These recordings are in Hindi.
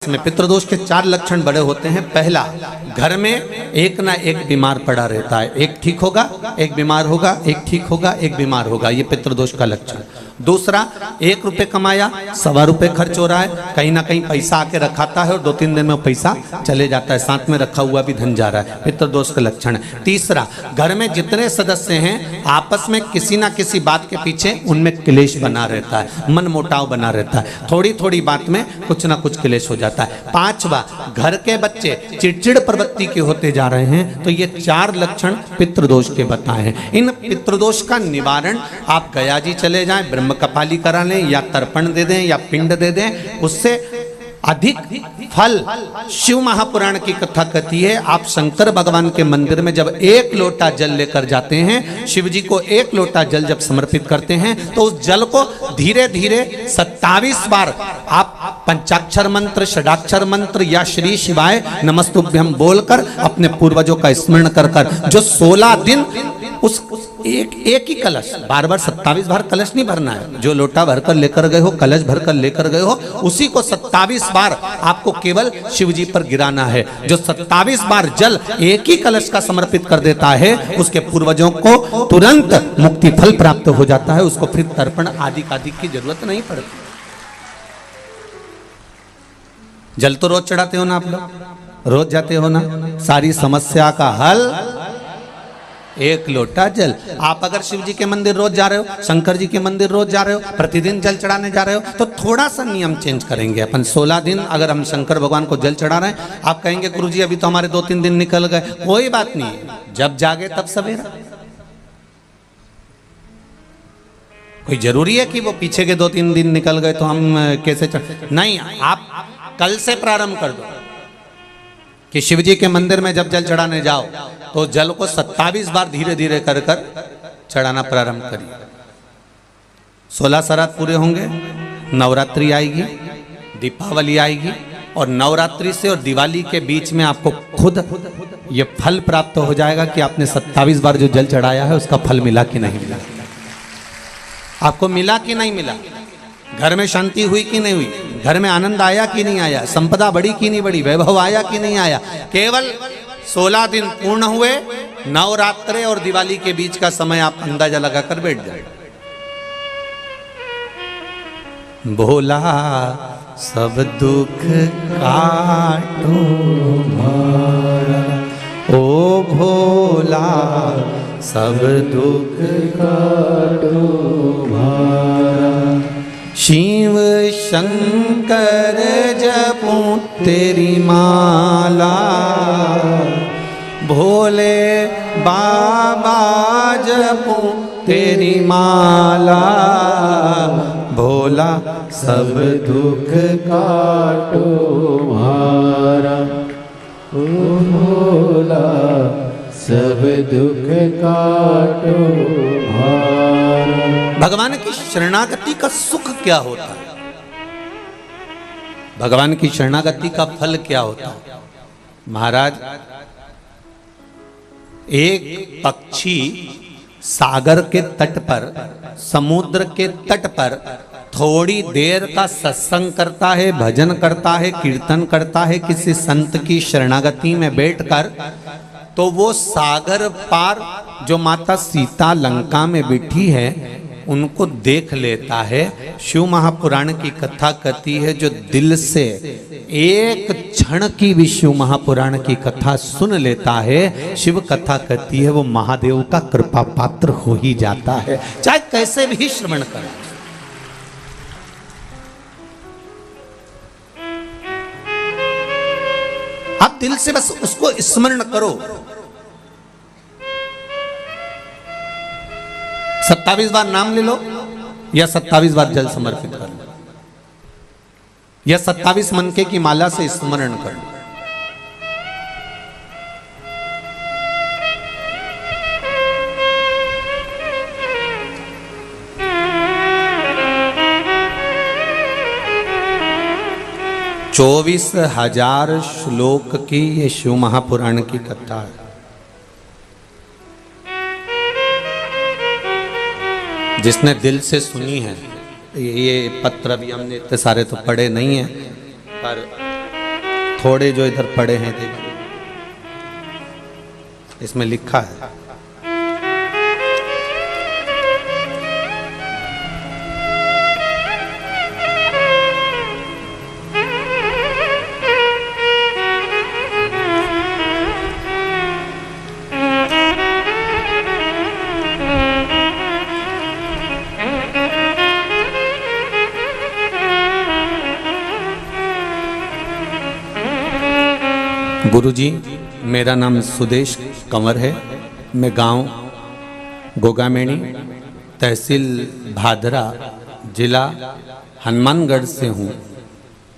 में पितृदोष के 4 लक्षण बड़े होते हैं। पहला, घर में एक ना एक बीमार पड़ा रहता है, एक ठीक होगा एक बीमार होगा, एक ठीक होगा एक बीमार होगा, ये पितृदोष का लक्षण। दूसरा, 1 रुपये कमाया 1.25 रुपये खर्च हो रहा है, कहीं ना कहीं पैसा आके रखाता है और 2-3 दिन में पैसा चले जाता है, साथ में रखा हुआ भी धन जा रहा है, पितृदोष का लक्षण है। तीसरा, घर में जितने सदस्य हैं आपस में किसी ना किसी बात के पीछे उनमें क्लेश बना रहता है, मन मुटाव बना रहता है, थोड़ी थोड़ी बात में कुछ ना कुछ क्लेश हो जाता है। 5वां, घर के बच्चे चिड़चिड़ प्रवृत्ति के होते जा रहे हैं। तो ये 4 लक्षण पितृदोष के बताए हैं। इन पितृदोष का निवारण आप गया जी चले जाएं, ब्रह्म कपाली करा लें या तर्पण दे दें या पिंड दे दें, उससे अधिक फल। शिव महापुराण की कथा कहती है, आप शंकर भगवान के मंदिर में जब 1 लोटा जल लेकर जाते हैं, शिव जी को 1 लोटा जल जब समर्पित करते हैं, तो उस जल को धीरे धीरे 27 बार आप पंचाक्षर मंत्र, षडाक्षर मंत्र या श्री शिवाय नमस्तुभ्यम बोलकर अपने पूर्वजों का स्मरण कर कर जो 16 दिन उस एक ही कलश, बार बार 27 बार कलश नहीं भरना है, जो लोटा भरकर लेकर गए हो, कलश भरकर लेकर गए हो, उसी को 27 बार आपको केवल शिव जी पर गिराना है। जो 27 बार जल एक ही कलश का समर्पित कर देता है, उसके पूर्वजों को तुरंत मुक्ति फल प्राप्त हो जाता है, उसको फिर तर्पण आदि की जरूरत नहीं पड़ती। जल तो रोज चढ़ाते हो ना आप लोग, रोज जाते हो ना, सारी समस्या का हल 1 लोटा जल। आप अगर शिव जी के मंदिर रोज जा रहे हो, शंकर जी के मंदिर रोज जा रहे हो, प्रतिदिन जल चढ़ाने जा रहे हो, तो थोड़ा सा नियम चेंज करेंगे अपन। 16 दिन अगर हम शंकर भगवान को जल चढ़ा रहे हैं, आप कहेंगे गुरुजी अभी तो हमारे 2-3 दिन निकल गए, कोई बात नहीं, जब जागे तब सवेरा। कोई जरूरी है कि वो पीछे के 2-3 दिन निकल गए तो हम कैसे नहीं, आप कल से प्रारंभ कर दो कि शिव जी के मंदिर में जब जल चढ़ाने जाओ तो जल को 27 बार धीरे धीरे कर कर चढ़ाना प्रारंभ करिए। 16 श्राद्ध पूरे होंगे, नवरात्रि आएगी, दीपावली आएगी, और नवरात्रि से और दिवाली के बीच में आपको खुद ये फल प्राप्त हो जाएगा कि आपने 27 बार जो जल चढ़ाया है उसका फल मिला कि नहीं मिला, आपको मिला कि नहीं मिला, घर में शांति हुई कि नहीं हुई, घर में आनंद आया कि नहीं आया, संपदा बढ़ी कि नहीं बढ़ी, वैभव आया कि नहीं आया। केवल 16 दिन पूर्ण हुए, नवरात्रे और दिवाली के बीच का समय आप अंदाजा लगाकर बैठ जाए। भोला सब दुख काटो भारा, ओ भोला सब दुख काटो भारा, शिव शंकर जपूं तेरी माला, भोले बाबा जपूं तेरी माला, भोला सब दुख काटो भारा, ओ भोला सब दुख काटो भारा। भगवान की शरणागति का सुख क्या होता है, भगवान की शरणागति का फल क्या होता है। महाराज, एक पक्षी सागर के तट पर, समुद्र के तट पर थोड़ी देर का सत्संग करता है, भजन करता है, कीर्तन करता है किसी संत की शरणागति में बैठकर, तो वो सागर पार जो माता सीता लंका में बैठी है उनको देख लेता है। शिव महापुराण की कथा कहती है, जो दिल से एक क्षण की भी शिव महापुराण की कथा सुन लेता है, शिव कथा कहती है वो महादेव का कृपा पात्र हो ही जाता है, चाहे कैसे भी श्रवण करे। आप दिल से बस उसको स्मरण करो। 27 बार नाम ले लो या 27 बार जल समर्पित कर लो या 27 मनके की माला से स्मरण कर लो। चौबीस 24,000 श्लोक की ये शिव महापुराण की कथा है। जिसने दिल से सुनी है, ये पत्र भी हमने इतने सारे तो पढ़े नहीं हैं, पर थोड़े जो इधर पड़े हैं देखिए, इसमें लिखा है गुरुजी, मेरा नाम सुदेश कंवर है। मैं गांव गोगामेणी, तहसील भादरा, जिला हनुमानगढ़ से हूँ।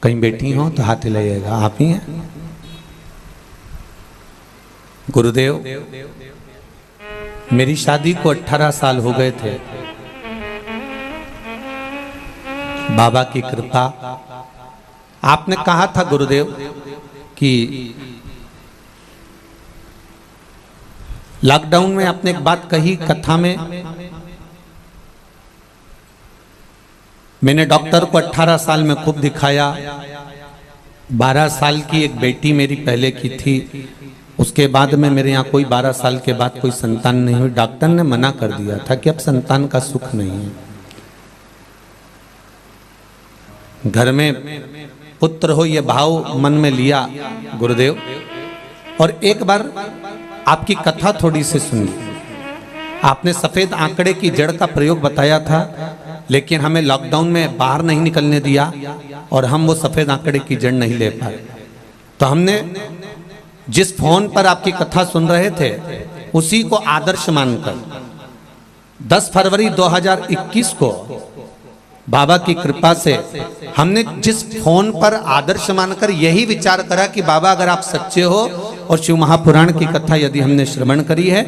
कहीं बैठी हो तो हाथ हिलाइएगा। आप ही हैं? गुरुदेव, मेरी शादी को 18 साल हो गए थे। बाबा की कृपा, आपने कहा था गुरुदेव कि लॉकडाउन में आपने एक बात कही कथा में, मैंने डॉक्टर को 18 साल में खूब दिखाया। 12 साल की एक बेटी मेरी पहले की थी, उसके बाद में मेरे यहाँ कोई 12 साल के बाद कोई संतान नहीं हुई। डॉक्टर ने मना कर दिया था कि अब संतान का सुख नहीं है। घर में पुत्र हो ये भाव मन में लिया गुरुदेव। और एक बार आपकी कथा थोड़ी सी सुनी। आपने सफेद आंकड़े की जड़ का प्रयोग बताया था, लेकिन हमें लॉकडाउन में बाहर नहीं निकलने दिया और हम वो सफेद आंकड़े की जड़ नहीं ले पाए। तो हमने जिस फोन पर आपकी कथा सुन रहे थे उसी को आदर्श मानकर 10 फरवरी 2021 को बाबा की कृपा से हमने जिस फोन पर आदर्श मानकर यही विचार करा कि बाबा अगर आप सच्चे हो और शिव महापुराण की कथा यदि हमने श्रवण करी है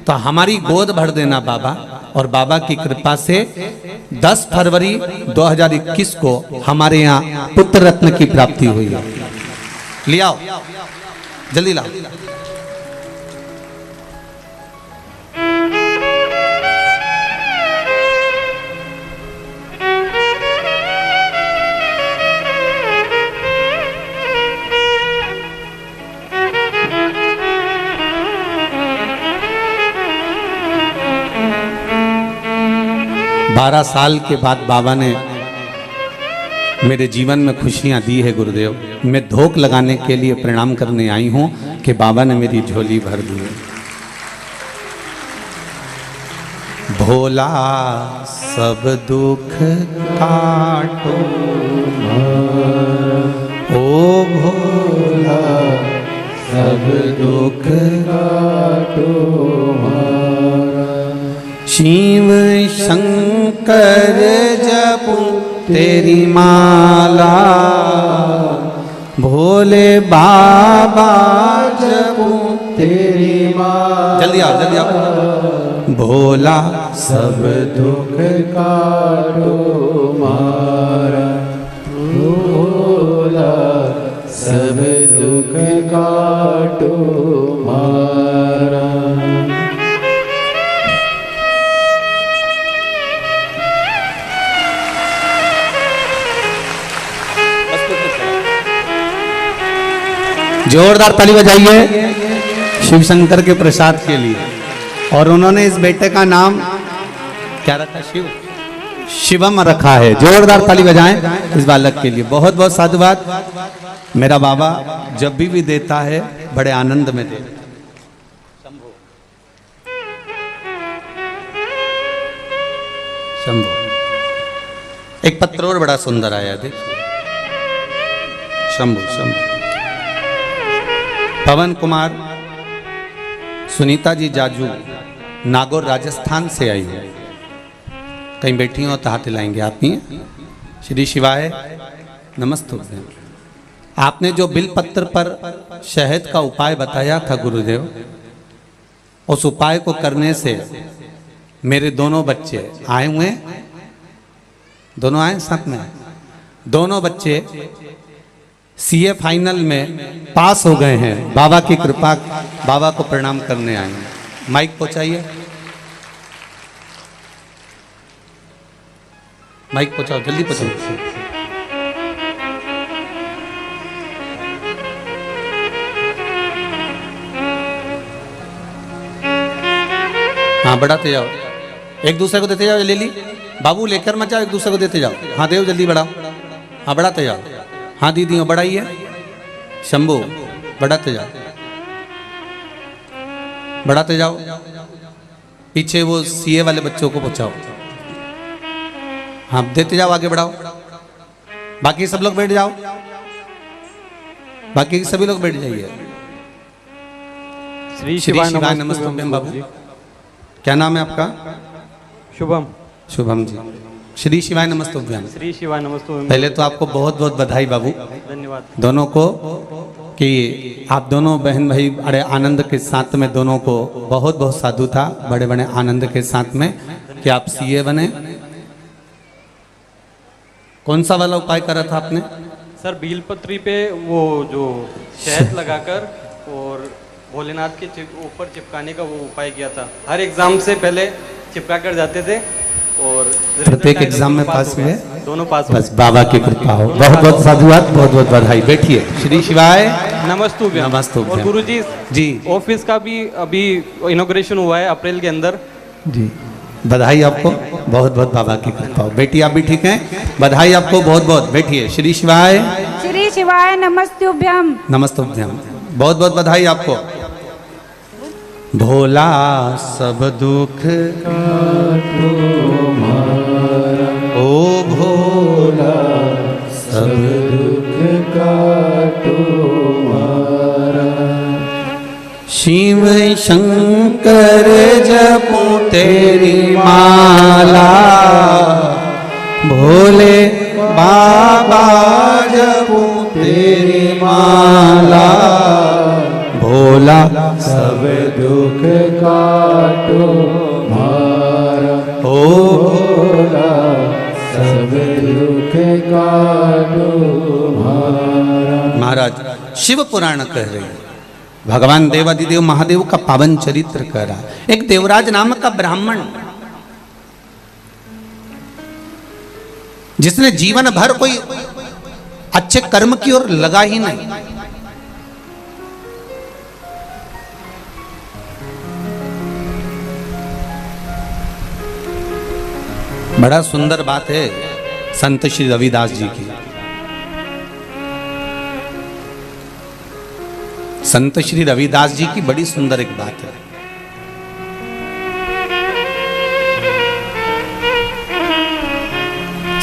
तो हमारी गोद भर देना बाबा। और बाबा की कृपा से 10 फरवरी 2021 को हमारे यहाँ पुत्र रत्न की प्राप्ति हुई है। ले आओ, जल्दी लाओ। 12 साल के बाद बाबा ने मेरे जीवन में खुशियां दी है गुरुदेव। मैं धोख लगाने के लिए प्रणाम करने आई हूं कि बाबा ने मेरी झोली भर दी है। भोला सब दुख काटो, ओ भोला सब दुख काटो, शिव शंकर जपू तेरी माला, भोले बाबा जपू तेरी माला। जल्दी आओ, जल्दी आओ। भोला सब दुख काटो मारा, भोला सब दुख काटो मारा। जोरदार ताली बजाइए शिव शंकर के प्रसाद के लिए। और उन्होंने इस बेटे का नाम क्या रखा? शिव, शिवम रखा है। जोरदार ताली बजाएं इस बालक के लिए। बहुत बहुत साधुवाद। मेरा बाबा जब भी देता है बड़े आनंद में देता है। शंभु। एक पत्र और बड़ा सुंदर आया, देखिए। शंभु शंभु। पवन कुमार, सुनीता जी जाजू, नागौर राजस्थान से आई है। कहीं बैठी हो तो हाथ हिलाएंगे। आप ही श्री शिवाय नमस्ते। आपने जो बिलपत्र पर शहद का उपाय बताया था गुरुदेव, उस उपाय को करने से मेरे दोनों बच्चे आए हुए, दोनों आए साथ में, दोनों बच्चे सीए फाइनल में पास हो गए हैं। बाबा की कृपा, बाबा को प्रणाम करने आए हैं। माइक पहुंचाइए, माइक पहुंचाओ, जल्दी पहुंचाओ। हाँ बढ़ाते जाओ, एक दूसरे को देते जाओ। ले ली बाबू, लेकर मत जाओ, एक दूसरे को देते जाओ। हाँ देव जल्दी बढ़ाओ, हाँ बढ़ाते जाओ। हाँ दीदी बढ़ाइए, शंभू बढ़ाते जाओ, बढ़ाते जाओ। पीछे वो सीए वाले बच्चों को पहुंचाओ। हाँ देते जाओ, आगे बढ़ाओ। बाकी सब लोग बैठ जाओ, बाकी सभी लोग बैठ जाइए। श्री शिवाय नमस्तुभ्यम। बाबू क्या नाम है आपका? शुभम। शुभम जी। श्री शिवाय नमस्तुभ्यम। श्री शिवाय नमस्तुभ्यम। पहले तो आपको बहुत बहुत बधाई बाबू, धन्यवाद दोनों को, कि आप दोनों बहन भाई बड़े आनंद के साथ में, दोनों को बहुत बहुत साधु था, बड़े बड़े आनंद के साथ में कि आप सीए बने। कौन सा वाला उपाय करा था आपने? सर बीलपत्री पे वो जो शहद लगाकर और भोलेनाथ के ऊपर चिपकाने का वो उपाय किया था। हर एग्जाम से पहले चिपका कर जाते थे और प्रत्येक एग्जाम में पास हुए, दोनों पास। बस बाबा की कृपा हो। बहुत बहुत साधुवाद, बहुत बहुत बधाई। बैठिए। श्री शिवाय नमस्तुभ्यम। नमस्तुभ्यम। और गुरुजी जी ऑफिस का भी अभी इनॉग्रेशन हुआ है अप्रैल के अंदर। जी बधाई आपको, बहुत बहुत बाबा की कृपा हो। बेटी आप भी ठीक हैं? बधाई आपको बहुत बहुत। बैठिए। श्री शिवाय नमस्तुभ्यम। नमस्तुभ्यम। बहुत बहुत बधाई आपको। भोला सब दुख काटो मारा, ओ भोला सब दुख काटो मारा। शिव शंकर जपूं तेरी माला, भोले बाबा जपूं तेरी माला। भोला सब दुख काटो मारा, ओ भोला सब दुख काटो मारा। महाराज शिव पुराण कह रहे हैं, भगवान देवादिदेव महादेव का पावन चरित्र कह रहा है। एक देवराज नामक का ब्राह्मण, जिसने जीवन भर कोई अच्छे कर्म की ओर लगा ही नहीं, बड़ा सुंदर बात है संत श्री रविदास जी की। संत श्री रविदास जी की बड़ी सुंदर एक बात है।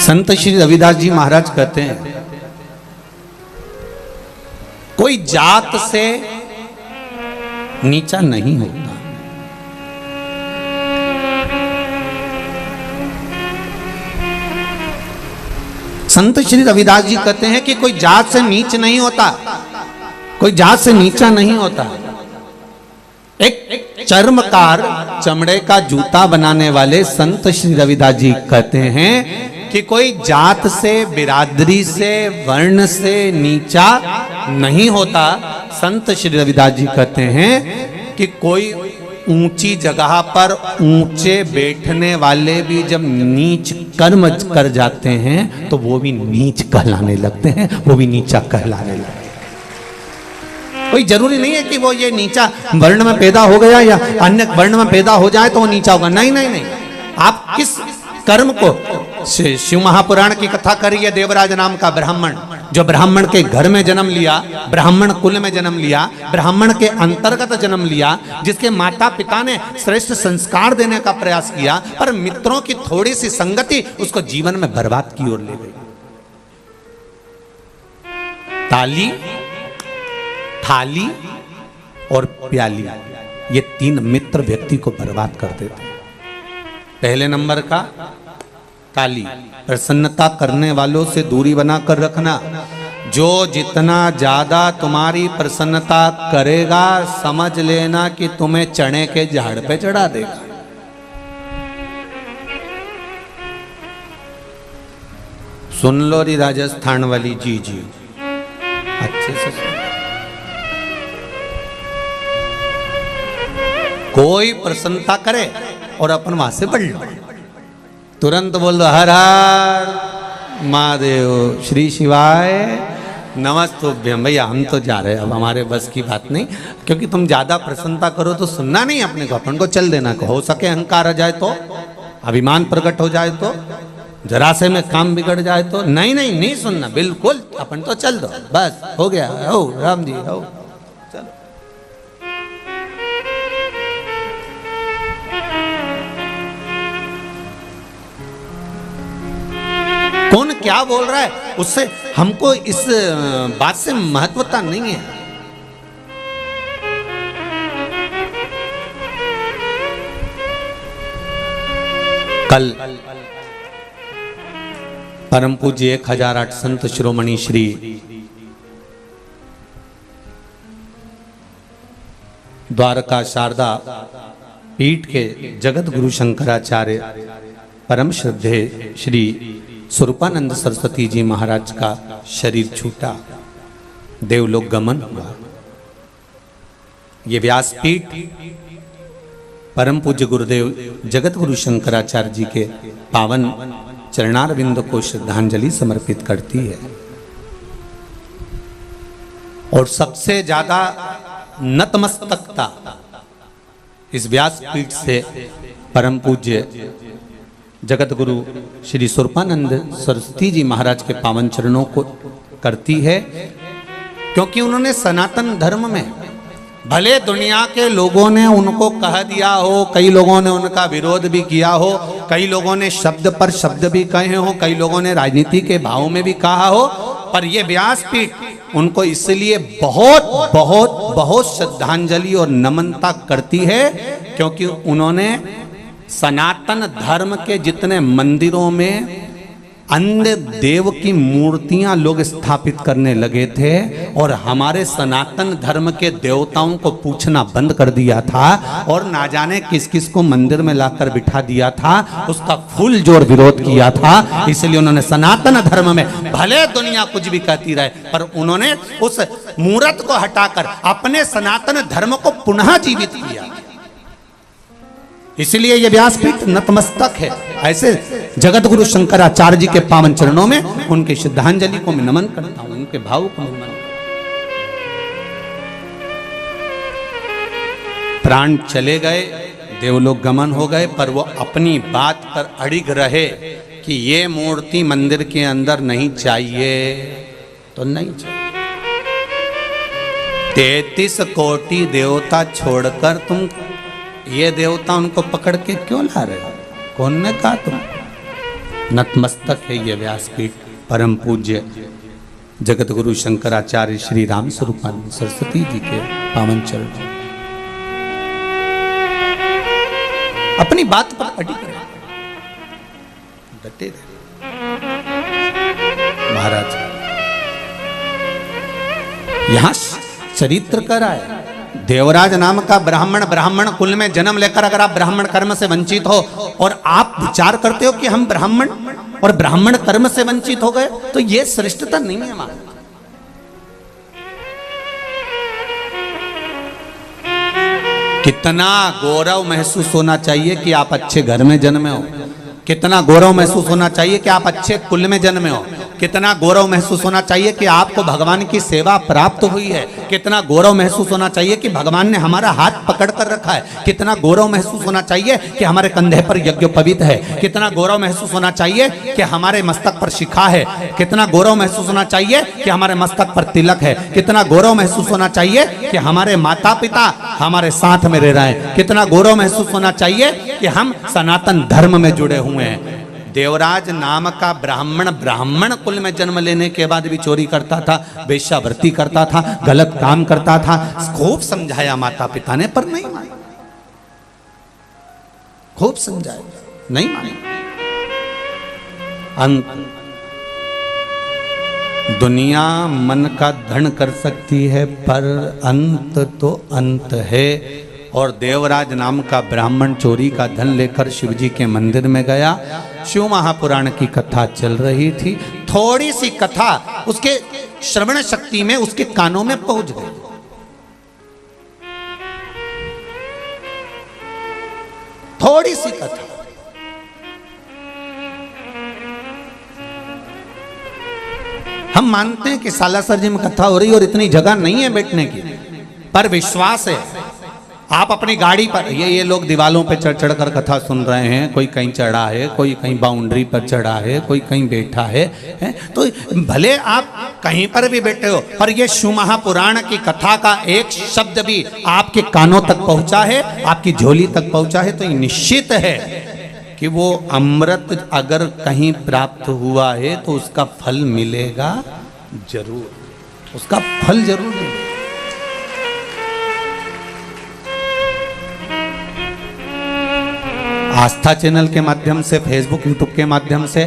संत श्री रविदास जी महाराज कहते हैं, कोई जात से नीचा नहीं होता। संत श्री रविदास जी कहते हैं कि कोई जात से नीच नहीं होता, कोई जात से नीचा नहीं होता। एक चर्मकार, चमड़े का जूता बनाने वाले संत श्री रविदास जी कहते हैं कि कोई जात से, बिरादरी से, वर्ण से नीचा नहीं होता। संत श्री रविदास जी कहते हैं कि कोई ऊंची जगह पर ऊंचे बैठने वाले भी जब नीच कर्म कर जाते हैं तो वो भी नीच कहलाने लगते हैं, वो भी नीचा कहलाने लगते हैं। कोई जरूरी नहीं है कि वो ये नीचा वर्ण में पैदा हो गया या अन्य वर्ण में पैदा हो जाए तो वो नीचा होगा। नहीं नहीं नहीं, आप किस कर्म को, शिव महापुराण की कथा करिए। देवराज नाम का ब्राह्मण, जो ब्राह्मण के घर में जन्म लिया, ब्राह्मण कुल में जन्म लिया, ब्राह्मण के अंतर्गत जन्म लिया, जिसके माता पिता ने श्रेष्ठ संस्कार देने का प्रयास किया, पर मित्रों की थोड़ी सी संगति उसको जीवन में बर्बाद की ओर ले गई। ताली, थाली और प्याली, ये तीन मित्र व्यक्ति को बर्बाद कर देते हैं। पहले नंबर का ताली, प्रसन्नता करने वालों से दूरी बनाकर रखना। जो जितना ज्यादा तुम्हारी प्रसन्नता करेगा, समझ लेना कि तुम्हें चने के झाड़ पे चढ़ा देगा। सुन लो री राजस्थान वाली जी अच्छे से सुन। कोई प्रसन्नता करे और अपन वहां से बढ़ लो, तुरंत बोल दो हर हर महादेव, श्री शिवाय नमस्तुभ्यम। भैया हम तो जा रहे हैं, अब हमारे बस की बात नहीं, क्योंकि तुम ज्यादा प्रसन्नता करो तो सुनना नहीं अपने को, अपन को चल देना को। हो सके अहंकार आ जाए तो, अभिमान प्रकट हो जाए तो, जरा से में काम बिगड़ जाए तो, नहीं नहीं नहीं सुनना, बिल्कुल अपन तो चल दो, बस हो गया। हो राम जी हो, चलो। कौन क्या बोल रहा है उससे हमको इस बात से महत्वता नहीं है। कल परम पूज्य 1008 संत शिरोमणि श्री द्वारका शारदा पीठ के जगत गुरु शंकराचार्य परम श्रद्धे श्री स्वरूपानंद सरस्वती जी महाराज का शरीर छूटा, देवलोक गमन हुआ। ये व्यासपीठ परम पूज्य गुरुदेव जगत गुरु शंकराचार्य जी के पावन चरणारविंद को श्रद्धांजलि समर्पित करती है। और सबसे ज्यादा नतमस्तकता इस व्यासपीठ से परम पूज्य जगत गुरु श्री स्वरूपानंद सरस्वती जी महाराज के पावन चरणों को करती है, क्योंकि उन्होंने सनातन धर्म में, भले दुनिया के लोगों ने उनको कह दिया हो, कई लोगों ने उनका विरोध भी किया हो, कई लोगों ने शब्द पर शब्द भी कहे हो, कई लोगों ने राजनीति के भाव में भी कहा हो, पर यह व्यासपीठ उनको इसलिए बहुत बहुत बहुत श्रद्धांजलि और नमनता करती है, क्योंकि उन्होंने सनातन धर्म के जितने मंदिरों में अन्य देव की मूर्तियां लोग स्थापित करने लगे थे और हमारे सनातन धर्म के देवताओं को पूछना बंद कर दिया था और ना जाने किस किस को मंदिर में लाकर बिठा दिया था, उसका फुल जोर विरोध किया था। इसलिए उन्होंने सनातन धर्म में, भले दुनिया कुछ भी कहती रहे, पर उन्होंने उस मूर्त को हटाकर अपने सनातन धर्म को पुनः जीवित किया। इसलिए यह व्यासपीठ नतमस्तक है। ऐसे जगत गुरु शंकराचार्य जी के पावन चरणों में उनकी श्रद्धांजलि को मैं नमन करता हूं, उनके भाव को नमन करता हूं। प्राण चले गए, देवलोक गमन हो गए, पर वो अपनी बात पर अड़िग रहे कि ये मूर्ति मंदिर के अंदर नहीं चाहिए तो नहीं चाहिए। 33 कोटि देवता छोड़कर तुम ये देवता उनको पकड़ के क्यों ला रहे हो? कौन ने कहा तुम? नतमस्तक है ये व्यासपीठ परम पूज्य जगत गुरु शंकराचार्य श्री राम स्वरूपानंद सरस्वती जी के पावन चरण। अपनी बात पर अडिग रहे, डटे रहे। महाराज यहां चरित्र करा है। देवराज नाम का ब्राह्मण कुल में जन्म लेकर अगर आप ब्राह्मण कर्म से वंचित हो और आप विचार करते हो कि हम ब्राह्मण और ब्राह्मण कर्म से वंचित हो गए, तो यह श्रेष्ठता नहीं है हमारा। कितना गौरव महसूस होना चाहिए कि आप अच्छे घर में जन्मे हो, कितना गौरव महसूस होना चाहिए कि आप अच्छे कुल में जन्मे हो, कितना गौरव महसूस होना चाहिए कि आपको भगवान की सेवा प्राप्त हुई है, कितना गौरव महसूस होना चाहिए कि भगवान ने हमारा हाथ पकड़ कर रखा है, कितना गौरव महसूस होना चाहिए कि हमारे कंधे पर यज्ञोपवीत है, कितना गौरव महसूस होना चाहिए कि हमारे मस्तक पर शिखा है, कितना गौरव महसूस होना चाहिए कि हमारे मस्तक पर तिलक है, कितना गौरव महसूस होना चाहिए कि हमारे माता पिता हमारे साथ में रह रहे हैं, कितना गौरव महसूस होना चाहिए कि हम सनातन धर्म में जुड़े हुए हैं। देवराज नाम का ब्राह्मण कुल में जन्म लेने के बाद भी चोरी करता था, वेश्यावृत्ति करता था, गलत काम करता था। खूब समझाया माता पिता ने, पर नहीं माने। खूब समझाया, नहीं माने। अंत दुनिया मन का धन कर सकती है, पर अंत तो अंत है। और देवराज नाम का ब्राह्मण चोरी का धन लेकर शिवजी के मंदिर में गया। शिव महापुराण की कथा चल रही थी, थोड़ी सी कथा उसके श्रवण शक्ति में, उसके कानों में पहुंच गई। थोड़ी सी कथा, हम मानते हैं कि सालासर जी में कथा हो रही है और इतनी जगह नहीं है बैठने की, पर विश्वास है। आप अपनी गाड़ी पर, ये लोग दीवालों पे चढ़ चढ़ कर कथा सुन रहे हैं, कोई कहीं चढ़ा है, कोई कहीं बाउंड्री पर चढ़ा है, कोई कहीं बैठा है, तो भले आप कहीं पर भी बैठे हो, पर ये शिव महापुराण की कथा का एक शब्द भी आपके कानों तक पहुंचा है, आपकी झोली तक पहुंचा है, तो ये निश्चित है कि वो अमृत अगर कहीं प्राप्त हुआ है तो उसका फल मिलेगा जरूर, उसका फल जरूर मिलेगा। आस्था चैनल के माध्यम से, फेसबुक यूट्यूब के माध्यम से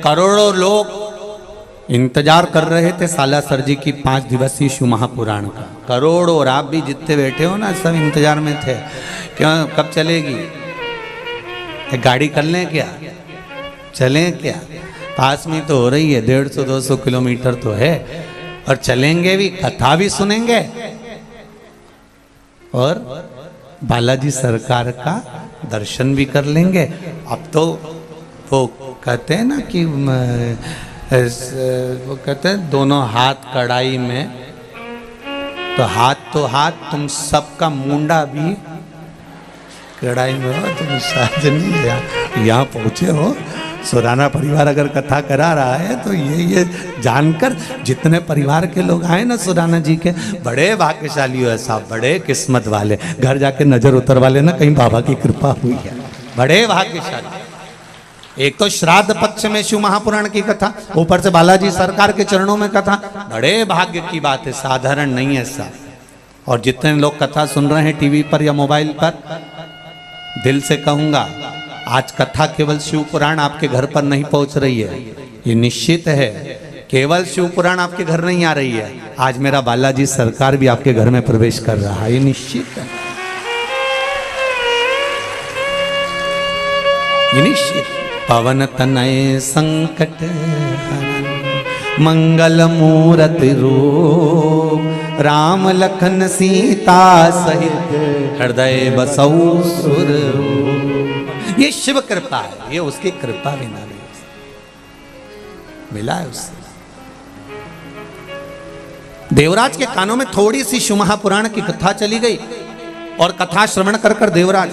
करोड़ों लोग इंतजार कर रहे थे सालासर जी की 5 दिवसीय शिव महापुराण का, करोड़ों। और आप भी जितने बैठे हो ना, सब इंतजार में थे, क्यों कब चलेगी, एक गाड़ी कर लें क्या, चलें क्या, पास में तो हो रही है, 150-200 किलोमीटर तो है, और चलेंगे भी, कथा भी सुनेंगे और बालाजी सरकार का दर्शन भी कर लेंगे। अब तो वो कहते हैं ना कि वो कहते हैं दोनों हाथ कढ़ाई में, तो हाथ तुम सबका मुंडा भी कढ़ाई में हो, तुम साजनी यहाँ पहुँचे हो। सुराना परिवार अगर कथा करा रहा है तो ये जानकर जितने परिवार के लोग आए ना सुराना जी के, बड़े भाग्यशाली हो साहब, बड़े किस्मत वाले, घर जाके नजर उतर वाले ना, कहीं बाबा की कृपा हुई है, बड़े भाग्यशाली। एक तो श्राद्ध पक्ष में शिव महापुराण की कथा, ऊपर से बालाजी सरकार के चरणों में कथा, बड़े भाग्य की बात है, साधारण नहीं है साहब। और जितने लोग कथा सुन रहे हैं टीवी पर या मोबाइल पर, दिल से कहूंगा, आज कथा केवल शिव पुराण आपके घर पर नहीं पहुंच रही है, ये निश्चित है। केवल शिव पुराण आपके घर नहीं आ रही है, आज मेरा बालाजी सरकार भी आपके घर में प्रवेश कर रहा है, ये निश्चित है, ये निश्चित। पवन तनय संकट मंगल मूरति रूप, राम लखन सीता सहित हृदय बसौ सुर। ये शिव कृपा है, ये उसकी कृपा बिना नहीं मिला है उससे। देवराज के कानों में थोड़ी सी शिव महापुराण की कथा चली गई और कथा श्रवण कर कर देवराज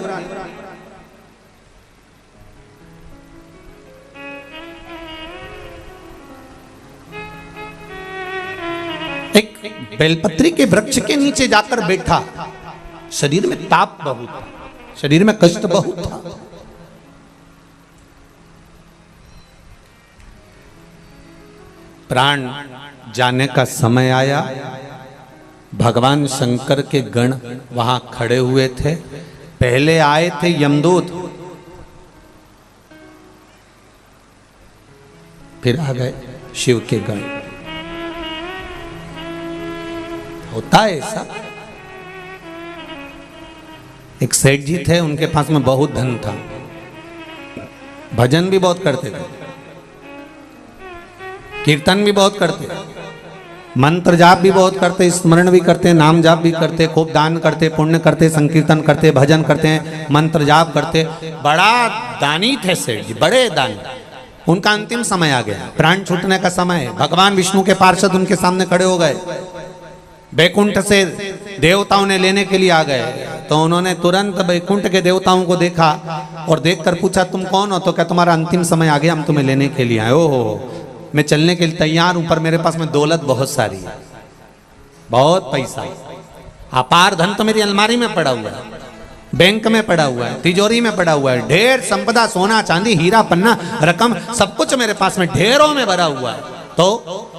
एक बेलपत्री के वृक्ष के नीचे जाकर बैठा। शरीर में ताप बहुत था, शरीर में कष्ट बहुत था। प्राण जाने का समय आया, भगवान शंकर के गण वहां खड़े हुए थे। पहले आए थे यमदूत, फिर आ गए शिव के गण। होता है ऐसा। एक सेठ जी थे, उनके पास में बहुत धन था, भजन भी बहुत करते थे, कीर्तन भी बहुत करते, मंत्र जाप भी बहुत करते, स्मरण भी करते, नाम जाप भी करते, खूब दान करते, पुण्य करते, संकीर्तन करते, भजन करते, मंत्र जाप करते। बड़ा दानी थे सेठ जी, बड़े दानी। उनका अंतिम समय आ गया, प्राण छूटने का समय। भगवान विष्णु के पार्षद उनके सामने खड़े हो गए, बैकुंठ से देवताओं ने लेने के लिए आ गए। तो उन्होंने तुरंत बैकुंठ के देवताओं को देखा और देखकर पूछा, तुम कौन हो? तो क्या तुम्हारा अंतिम समय आ गया, हम तुम्हें लेने के लिए आए। ओहो, मैं चलने के लिए तैयार हूं, पर मेरे पास में दौलत बहुत सारी है, बहुत पैसा, अपार धन तो मेरी अलमारी में पड़ा हुआ है, बैंक में पड़ा हुआ है, तिजोरी में पड़ा हुआ है, ढेर संपदा, सोना चांदी, हीरा पन्ना, रकम, सब कुछ मेरे पास में ढेरों में भरा हुआ है। तो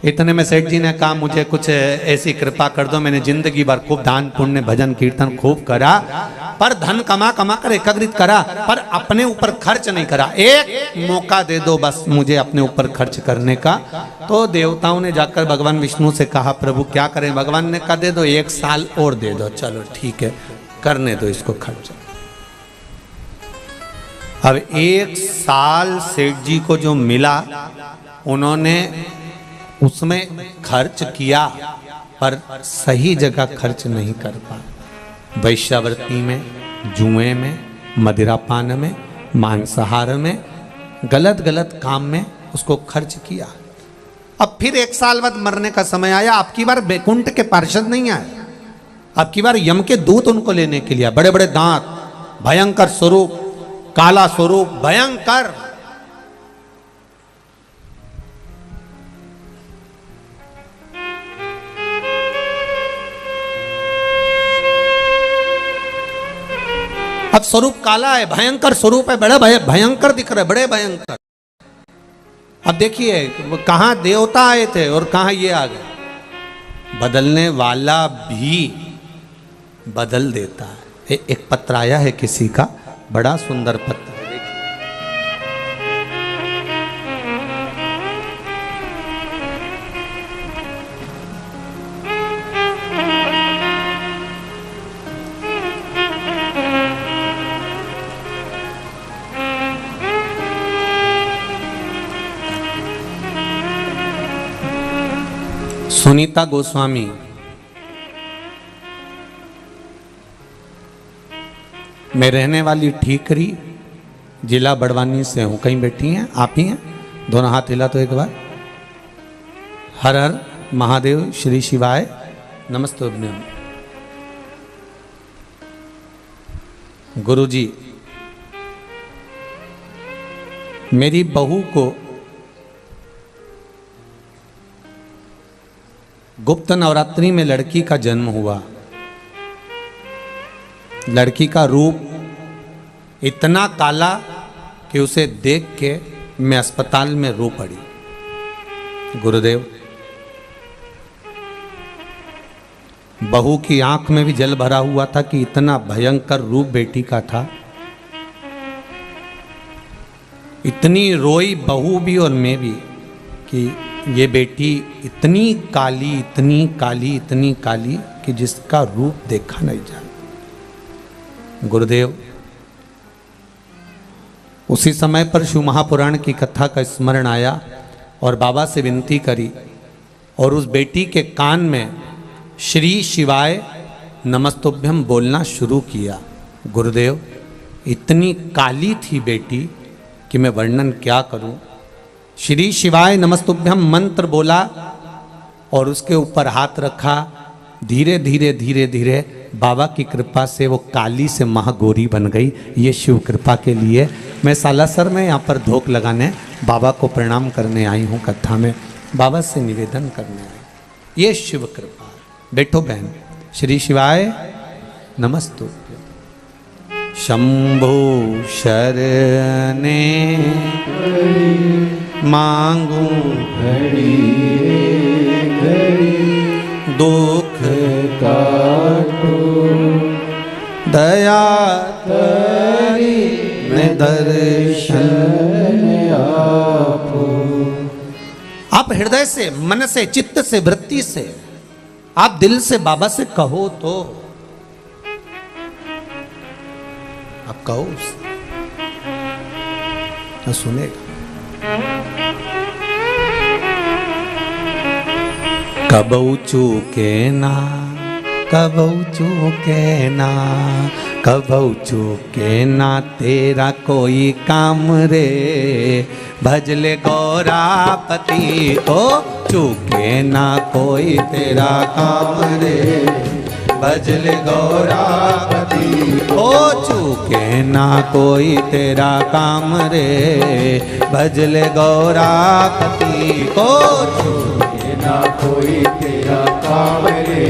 इतने में सेठ जी ने कहा, मुझे कुछ ऐसी कृपा कर दो। मैंने जिंदगी भर खूब दान पुण्य भजन कीर्तन खूब करा, पर धन कमा कमा कर एकत्रित करा, पर अपने ऊपर खर्च नहीं करा। एक मौका दे दो बस मुझे अपने ऊपर खर्च करने का। तो देवताओं ने जाकर भगवान विष्णु से कहा, प्रभु क्या करें? भगवान ने कहा, दे दो, 1 साल और दे दो। चलो ठीक है, करने दो इसको खर्च। अब 1 साल सेठ जी को जो मिला, उन्होंने उसमें खर्च किया, पर सही जगह खर्च नहीं कर पाए। वैश्यावृत्ति में, जुए में, मदिरापान में, मांसाहार में, गलत गलत काम में उसको खर्च किया। अब फिर 1 साल बाद मरने का समय आया, आपकी बार बैकुंठ के पार्षद नहीं आए, आपकी बार यम के दूत उनको लेने के लिए, बड़े बड़े दांत, भयंकर स्वरूप, काला स्वरूप, भयंकर। अब स्वरूप काला है, भयंकर स्वरूप है, बड़ा भयंकर दिख रहा है, बड़े भयंकर। अब देखिए कहां देवता आए थे और कहां ये आ गए। बदलने वाला भी बदल देता है। एक पत्र आया है किसी का, बड़ा सुंदर पत्र है, देखिए। सुनीता गोस्वामी, मैं रहने वाली ठीकरी, जिला बड़वानी से हूं। कहीं बैठी हैं? आप ही हैं? दोनों हाथ हिला तो एक बार। हर हर महादेव, श्री शिवाय, नमस्तुभ्यम। गुरुजी, मेरी बहू को गुप्त नवरात्रि में लड़की का जन्म हुआ। लड़की का रूप इतना काला कि उसे देख के मैं अस्पताल में रो पड़ी। गुरुदेव, बहू की आंख में भी जल भरा हुआ था कि इतना भयंकर रूप बेटी का था। इतनी रोई बहू भी और मैं भी कि ये बेटी इतनी काली, इतनी काली, इतनी काली कि जिसका रूप देखा नहीं जाता। गुरुदेव, उसी समय पर शिव महापुराण की कथा का स्मरण आया और बाबा से विनती करी और उस बेटी के कान में श्री शिवाय नमस्तुभ्यम बोलना शुरू किया। गुरुदेव, इतनी काली थी बेटी कि मैं वर्णन क्या करूं। श्री शिवाय नमस्तुभ्यम मंत्र बोला और उसके ऊपर हाथ रखा। धीरे धीरे धीरे धीरे बाबा की कृपा से वो काली से महागौरी बन गई। ये शिव कृपा के लिए मैं सालासर में यहाँ पर धोख लगाने बाबा को प्रणाम करने आई हूँ। कथा में बाबा से निवेदन करने आई। ये शिव कृपा। बैठो बहन। श्री शिवाय नमस्तुभ्यम। शंभो शरणे मांगू घड़ी घड़ी, दुख काटो दया तरी में दर्शन आपो। आप हृदय से, मन से, चित्त से, वृत्ति से, आप दिल से बाबा से कहो तो आप कहो तो सुनेगा। कबऊ चूके ना, कबऊ चूके ना, कबऊ चूके ना तेरा कोई काम रे। भजले गौरापति को चूके ना कोई तेरा काम रे। भजले गौरापति को चूके ना कोई तेरा काम रे। भजले गौरापति को चूके ना कोई तेरा काम रे।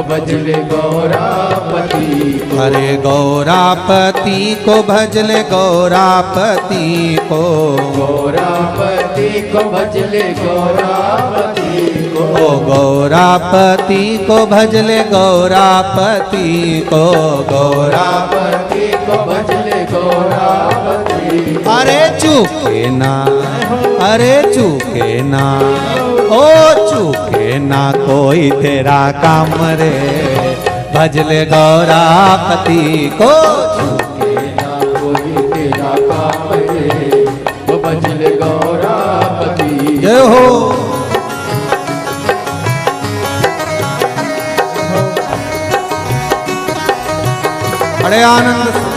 भजले गौरापति को, अरे गौरापति को भजले गौरापति को, गौरापति को भजले गौरापति को, गौरापति को भजले गौरापति को, गौरापति को भजले गौरापति। अरे चूके ना, अरे चूके ना, ओ चूके ना कोई तेरा काम रे। भजले गौरापति को चूके ना कोई तेरा काम रे। भजले गौरापति। जय हो। बड़े आनंद से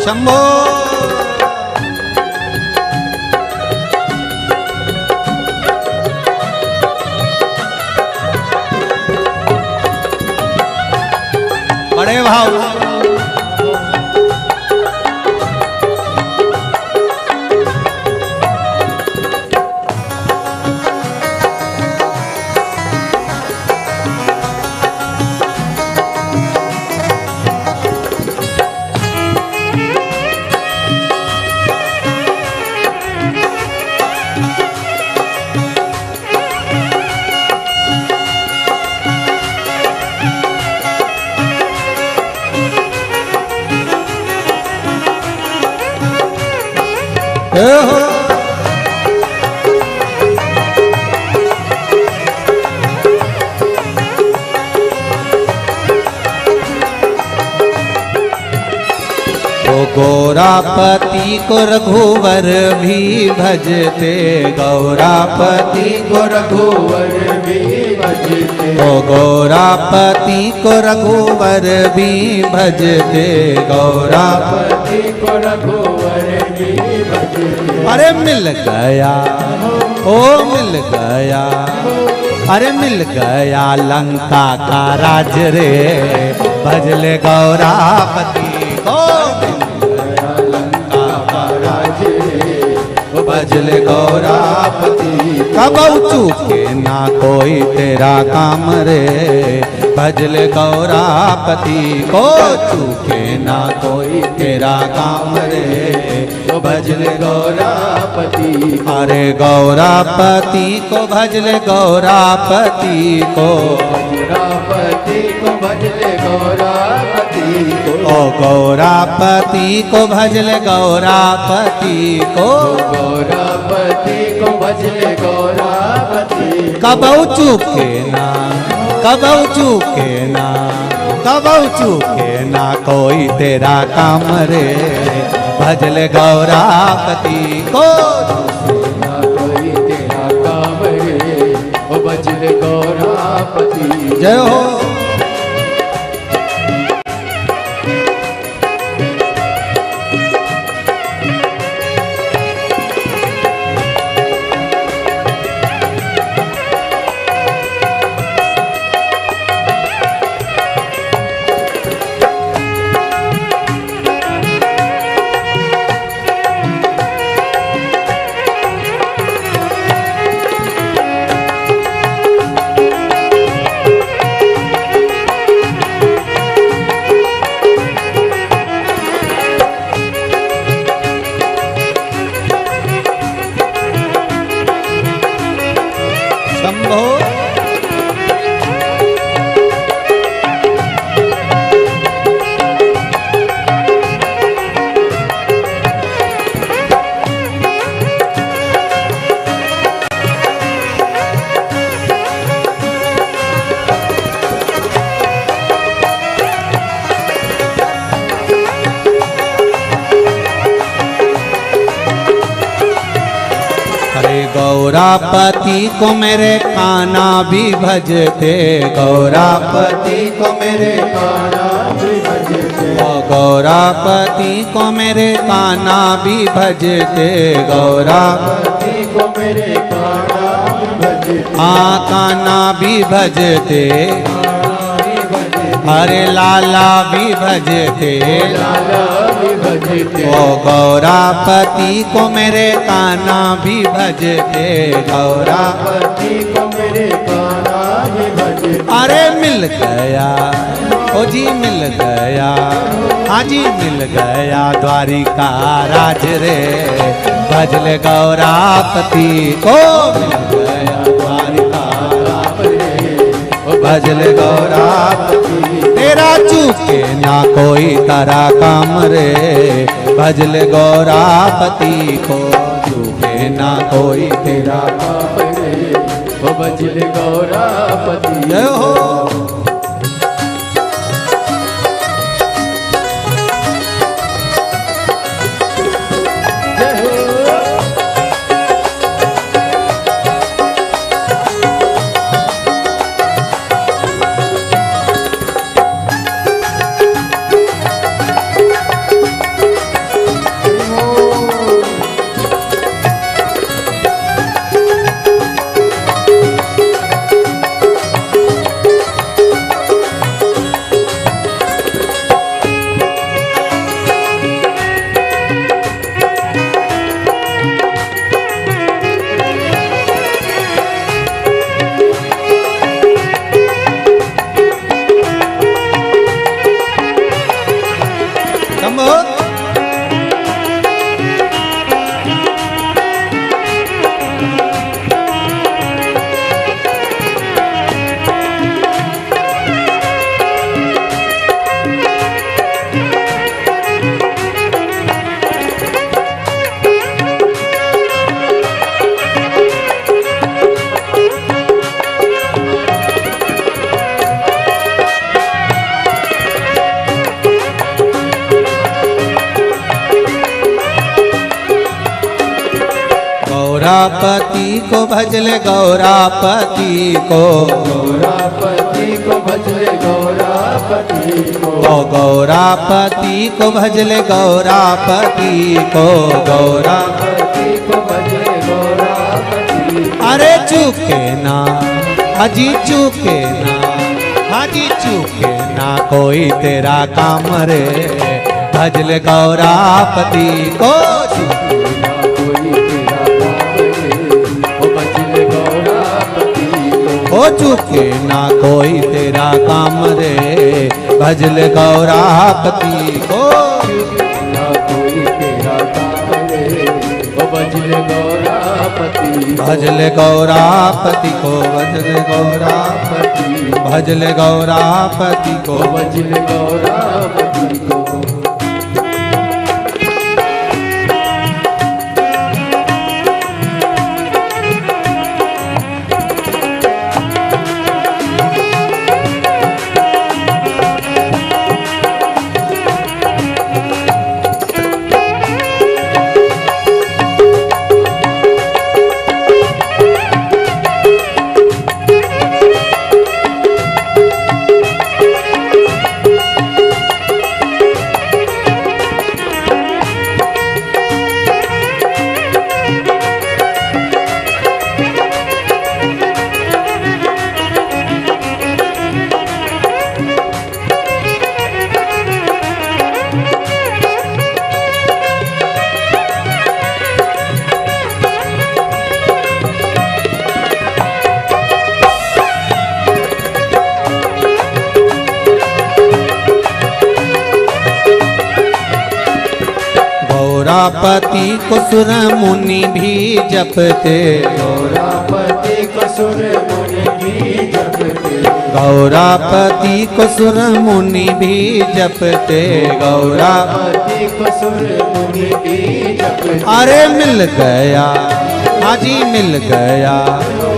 शंभो। बड़े भाव। गौरापति को रघुवर भी भजते, गौरापति को रघुवर भी भजते, ओ गौरापति को रघुवर भी भजते, गौरापति को रघुवर भी भजते। अरे मिल गया, ओ मिल गया, अरे मिल गया लंका का राज रे, भजले गौरापति को। भजले गौरापति कब चूके ना कोई तेरा काम रे, भजले गौरापति को चूके ना कोई तेरा काम रे, भजले गौरापति। अरे गौरापति को भजले गौरापति को, गौरापति को भजले गौरापति को, ओ गौरापति को भजले गौरापति को, गौरापति को भजले गौरापति। कबऊ चूके ना, कबऊ चूके ना, कबऊ चूके ना कोई तेरा काम रे, भजले गौरापति को। ना कोई तेरा काम रे, ओ भजले गौरापति। जय हो। गौरापति को मेरे कान्हा भी भजते, गौरापति को मेरे कान्हा भी भजते, गौरापति को मेरे कान्हा भी भजते, गौरापति को मेरे कान्हा भी भजते। हाँ कान्हा भी भजते, हरे लाला भी भजते, लाला भी भजते, ओ गौरापति को मेरे कान्हा भी भजते, गौरापति को मेरे कान्हा भी भजते। अरे मिल गया, ओ जी मिल गया, हाँ जी मिल गया द्वारिका राज रे, भजले गौरापति को। मिल गया द्वारिका राज रे, भजले गौरापति। तेरा चूके ना कोई तारा काम रे, भजले गौरापति को। चूके ना कोई तेरा काम रे, वो भजले गौरापति। जय हो। शंभो। गौरापति को भजले गौरापति को, गौरापति को भजले गौरापति को, गौरापति को भजले गौरापति को, गौरापति को भजले गौरापति। अरे चूके ना हाजी चूके ना, हाजी चूके ना कोई तेरा काम रे, भजले गौरापति को। हो चुके ना कोई तेरा काम रे, भजले गौरापति को। ना कोई तेरा काम रे, ओ भजले गौरापति, भजले गौरापति को, भजले गौरापति, भजले गौरापति को, भजले गौरापति को। गौरापति को सुर मुनि भी जपते, गौरापति को सुर मुनि भी जपते, गौरापति को सुर मुनि भी जपते, गौरापति को सुर मुनि भी जपते। अरे मिल गया हाजी मिल गया,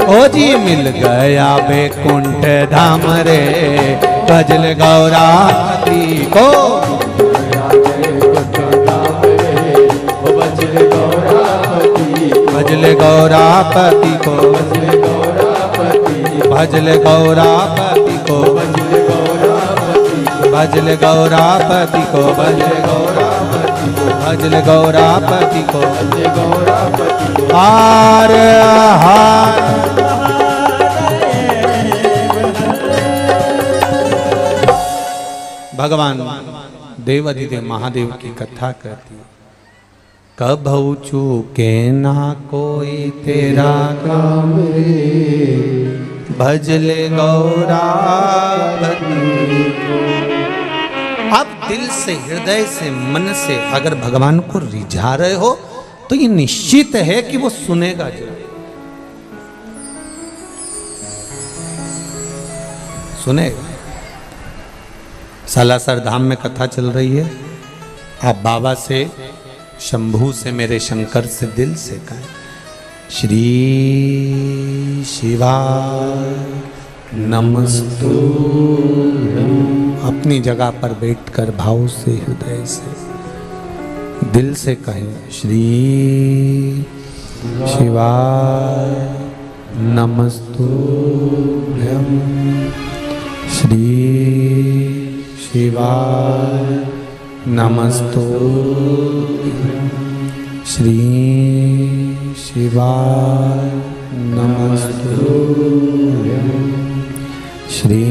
ओ जी मिल गया बैकुंठ धाम रे, भजले गौरापति को। भजले गौरापति को, भजले गौरापति को, भजले गौरापति को, भजले गौरापति को, भजले गौरापति को, हार हार। भगवान देवाधिदेव महादेव की कथा करती है। कभू चूके ना कोई तेरा काम रे, भजले गौरापति को। अब दिल से हृदय से मन से अगर भगवान को रिझा रहे हो तो ये निश्चित है कि वो सुनेगा जरूर, सुनेगा। सालासर धाम में कथा चल रही है, आप बाबा से शंभू से मेरे शंकर से दिल से कहें, श्री शिवाय नमस्तु। अपनी जगह पर बैठकर भाव से हृदय से दिल से कहें, श्री शिवाय नमस्तुभ्यं, श्री शिवाय नमस्तुभ्यं, श्री शिवाय नमस्तुभ्यं, श्री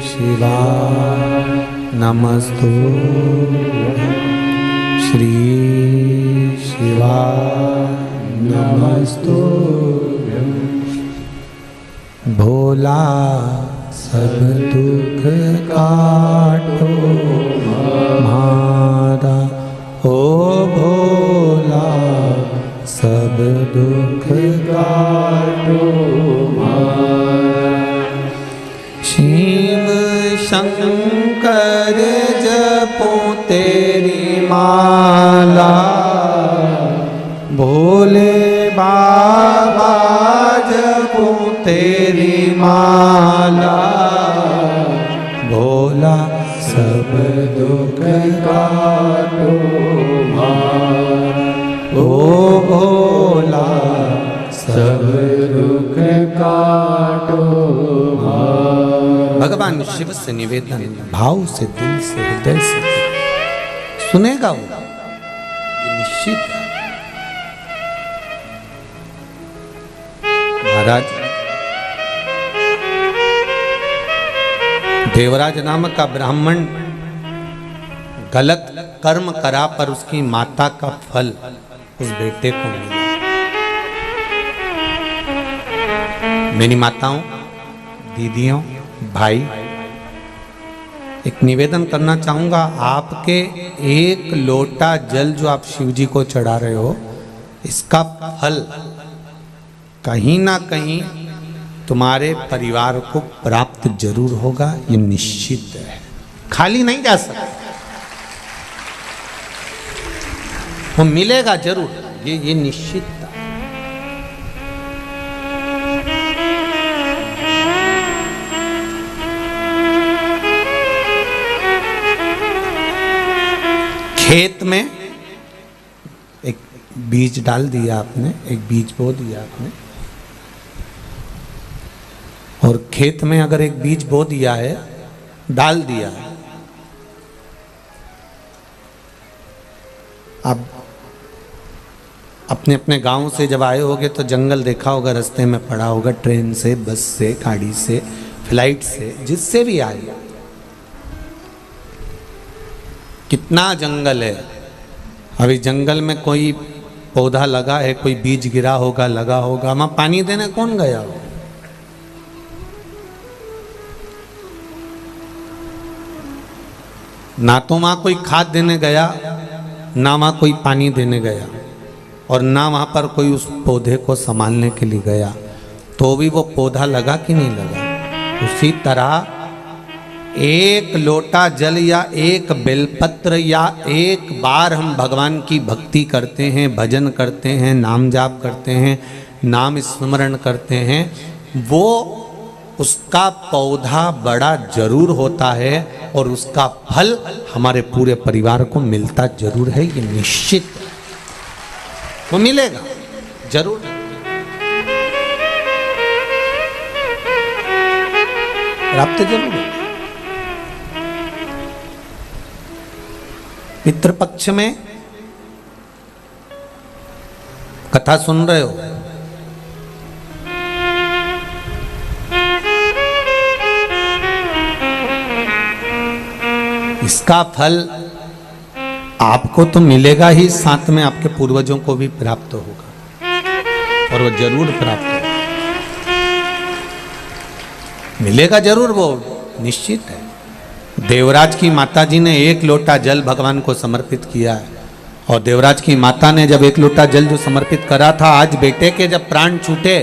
शिवाय नमस्तुभ्यं, श्री शिवाय नमस्तुभ्यं। भोला सब दुख काटो माला, भोले बाबा जपूं तेरी माला, भोला सब दुख काटो ओ भोला सब दुख काटो। भगवान शिव से निवेदन, भाव से, दिल से, हृदय से सुनेगा वो, ये निश्चित है। महाराज, देवराज नाम का ब्राह्मण गलत कर्म करा पर उसकी माता का फल उस बेटे को मिला। मेरी माताओं, दीदियों, भाई, एक निवेदन करना चाहूंगा, आपके एक लोटा जल जो आप शिव जी को चढ़ा रहे हो, इसका फल कहीं ना कहीं तुम्हारे परिवार को प्राप्त जरूर होगा, ये निश्चित है, खाली नहीं जा सकता, वो मिलेगा जरूर, ये निश्चित है। खेत में एक बीज डाल दिया आपने, एक बीज बो दिया आपने, और खेत में अगर एक बीज बो दिया है, डाल दिया है, अब अपने अपने गांव से जब आए होगे तो जंगल देखा होगा, रास्ते में पड़ा होगा, ट्रेन से, बस से, गाड़ी से, फ्लाइट से, जिससे भी आए, कितना जंगल है। अभी जंगल में कोई पौधा लगा है, कोई बीज गिरा होगा, लगा होगा, वहां पानी देने कौन गया हो? ना तो वहां कोई खाद देने गया, ना वहां कोई पानी देने गया, और ना वहां पर कोई उस पौधे को संभालने के लिए गया, तो भी वो पौधा लगा कि नहीं लगा। उसी तरह एक लोटा जल या एक बेलपत्र या एक बार हम भगवान की भक्ति करते हैं, भजन करते हैं, नाम जाप करते हैं, नाम स्मरण करते हैं, वो उसका पौधा बड़ा जरूर होता है और उसका फल हमारे पूरे परिवार को मिलता जरूर है, ये निश्चित है, वो मिलेगा जरूर। प्राप्त जरूर है। पितृपक्ष में कथा सुन रहे हो, इसका फल आपको तो मिलेगा ही, साथ में आपके पूर्वजों को भी प्राप्त होगा, और वो जरूर प्राप्त होगा, मिलेगा जरूर, वो निश्चित है। देवराज की माता जी ने एक लोटा जल भगवान को समर्पित किया है, और देवराज की माता ने जब एक लोटा जल जो समर्पित करा था, आज बेटे के जब प्राण छूटे,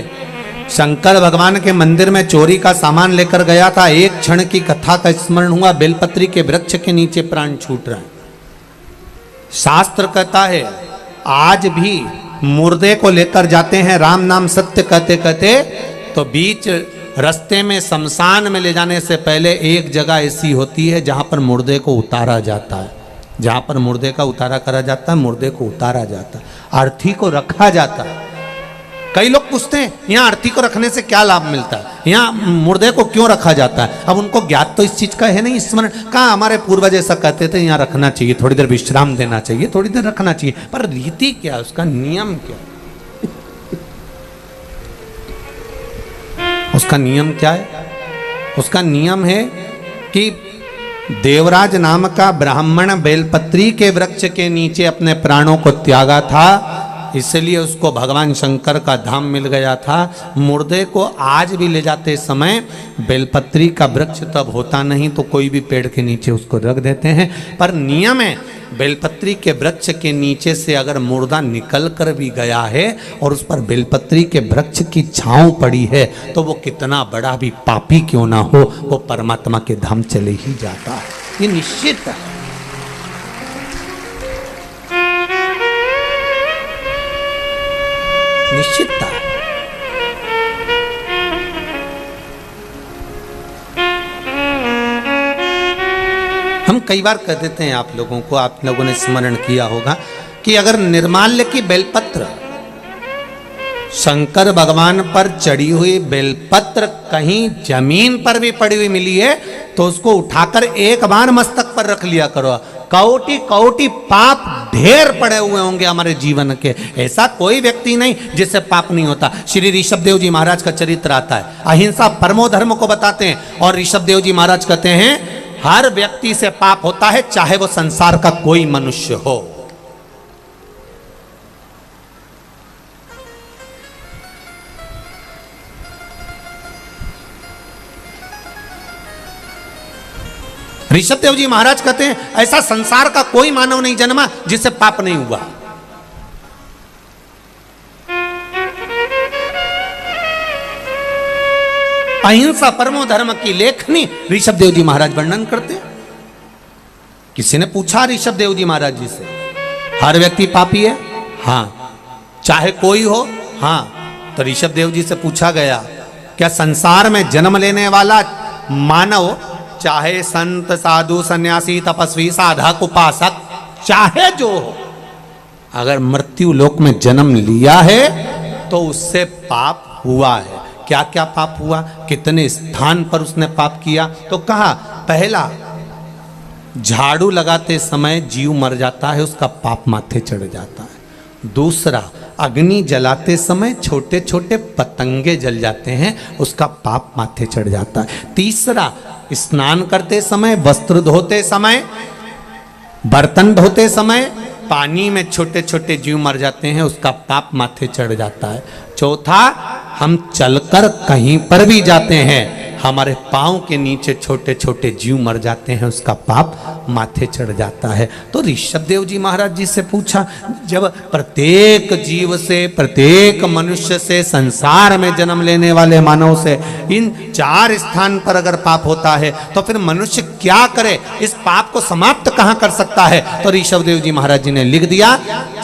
शंकर भगवान के मंदिर में चोरी का सामान लेकर गया था, एक क्षण की कथा का स्मरण हुआ, बेलपत्री के वृक्ष के नीचे प्राण छूट रहे हैं। शास्त्र कहता है आज भी मुर्दे को लेकर जाते हैं, राम नाम सत्य कहते कहते, तो बीच रास्ते में शमशान में ले जाने से पहले एक जगह ऐसी होती है जहां पर मुर्दे को उतारा जाता है, जहां पर मुर्दे का उतारा करा जाता है, मुर्दे को उतारा जाता है, अर्थी को रखा जाता है। कई लोग पूछते हैं यहाँ अर्थी को रखने से क्या लाभ मिलता है, यहाँ मुर्दे को क्यों रखा जाता है। अब उनको ज्ञात तो इस चीज का है नहीं, स्मरण कहाँ, हमारे पूर्वज ऐसा कहते थे यहाँ रखना चाहिए, थोड़ी देर विश्राम देना चाहिए, थोड़ी देर रखना चाहिए, पर रीति क्या, उसका नियम क्या, उसका नियम क्या है? उसका नियम है कि देवराज नाम का ब्राह्मण बेलपत्री के वृक्ष के नीचे अपने प्राणों को त्यागा था, इसलिए उसको भगवान शंकर का धाम मिल गया था। मुर्दे को आज भी ले जाते समय बेलपत्री का वृक्ष तब होता नहीं तो कोई भी पेड़ के नीचे उसको रख देते हैं, पर नियम है बेलपत्री के वृक्ष के नीचे से अगर मुर्दा निकल कर भी गया है और उस पर बेलपत्री के वृक्ष की छांव पड़ी है, तो वो कितना बड़ा भी पापी क्यों ना हो, वो परमात्मा के धाम चले ही जाता है, ये निश्चित है। कई बार कह देते हैं आप लोगों को, आप लोगों ने स्मरण किया होगा कि अगर निर्माल्य की बेलपत्र, शंकर भगवान पर चढ़ी हुई बेलपत्र कहीं जमीन पर भी पड़ी हुई मिली है तो उसको उठाकर एक बार मस्तक पर रख लिया करो। कौटी कौटी पाप ढेर पड़े हुए होंगे हमारे जीवन के, ऐसा कोई व्यक्ति नहीं जिससे पाप नहीं होता। श्री ऋषभ देव जी महाराज का चरित्र आता है, अहिंसा परमो धर्म को बताते हैं, और ऋषभ देव जी महाराज कहते हैं हर व्यक्ति से पाप होता है, चाहे वो संसार का कोई मनुष्य हो। ऋषभ देव जी महाराज कहते हैं ऐसा संसार का कोई मानव नहीं जन्मा जिससे पाप नहीं हुआ। अहिंसा परमो धर्म की लेखनी ऋषभ देव जी महाराज वर्णन करते हैं। किसी ने पूछा ऋषभ देव जी महाराज जी से, हर व्यक्ति पापी है? हाँ। चाहे कोई हो? हाँ। तो ऋषभ देव जी से पूछा गया, क्या संसार में जन्म लेने वाला मानव, चाहे संत साधु सन्यासी तपस्वी साधक उपासक चाहे जो हो, अगर मृत्यु लोक में जन्म लिया है तो उससे पाप हुआ है? क्या क्या पाप हुआ, कितने स्थान पर उसने पाप किया? तो कहा, पहला, झाड़ू लगाते समय जीव मर जाता है, उसका पाप माथे चढ़ जाता है। दूसरा, अग्नि जलाते समय छोटे छोटे पतंगे जल जाते हैं, उसका पाप माथे चढ़ जाता है। तीसरा, स्नान करते समय, वस्त्र धोते समय, बर्तन धोते समय पानी में छोटे छोटे जीव मर जाते हैं, उसका पाप माथे चढ़ जाता है। चौथा, हम चलकर कहीं पर भी जाते हैं, हमारे पांव के नीचे छोटे छोटे जीव मर जाते हैं, उसका पाप माथे चढ़ जाता है। तो ऋषभ देव जी महाराज जी से पूछा, जब प्रत्येक जीव से, प्रत्येक मनुष्य से, संसार में जन्म लेने वाले मानव से इन 4 स्थान पर अगर पाप होता है तो फिर मनुष्य क्या करे, इस पाप को समाप्त कहां कर सकता है? तो ऋषभ देव जी महाराज जी ने लिख दिया,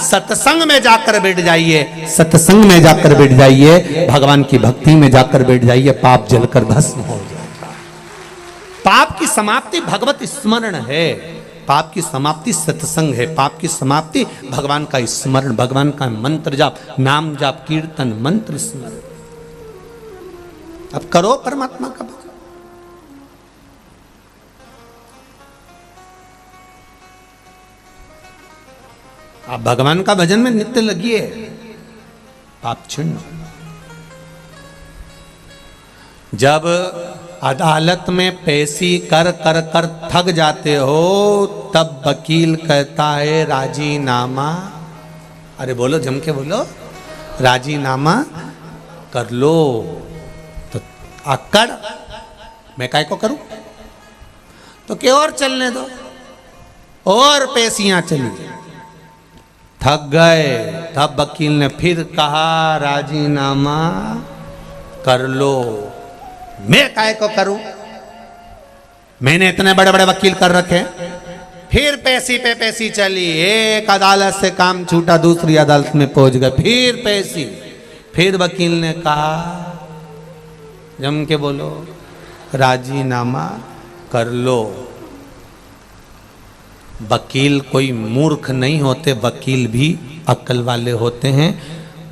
सत्संग में जाकर बैठ जाइए, सत्संग में जाकर बैठ जाइए, भगवान की भक्ति में जाकर बैठ जाइए, पाप जलकर भस्म हो जाएगा। पाप की समाप्ति भगवत स्मरण है, पाप की समाप्ति सत्संग है, पाप की समाप्ति भगवान का स्मरण, भगवान का मंत्र जाप, नाम जाप, कीर्तन, मंत्र स्मरण। अब करो परमात्मा का भजन। आप भगवान का भजन में नित्य लगिए, पाप छिन्न। जब अदालत में पेशी कर कर कर थक जाते हो तब वकील कहता है राजीनामा, अरे बोलो जम के बोलो, राजीनामा कर लो। तो अक्कड़, मैं काय को करूं? तो क्या और चलने दो, और पेशियां चली। थक गए, तब वकील ने फिर कहा राजीनामा कर लो। मैं काय को करूं, मैंने इतने बड़े बड़े वकील कर रखे। फिर पेशी पे पेशी चली, एक अदालत से काम छूटा, दूसरी अदालत में पहुंच गए, फिर पेशी। फिर वकील ने कहा, जम के बोलो, राजीनामा कर लो। वकील कोई मूर्ख नहीं होते, वकील भी अक्ल वाले होते हैं।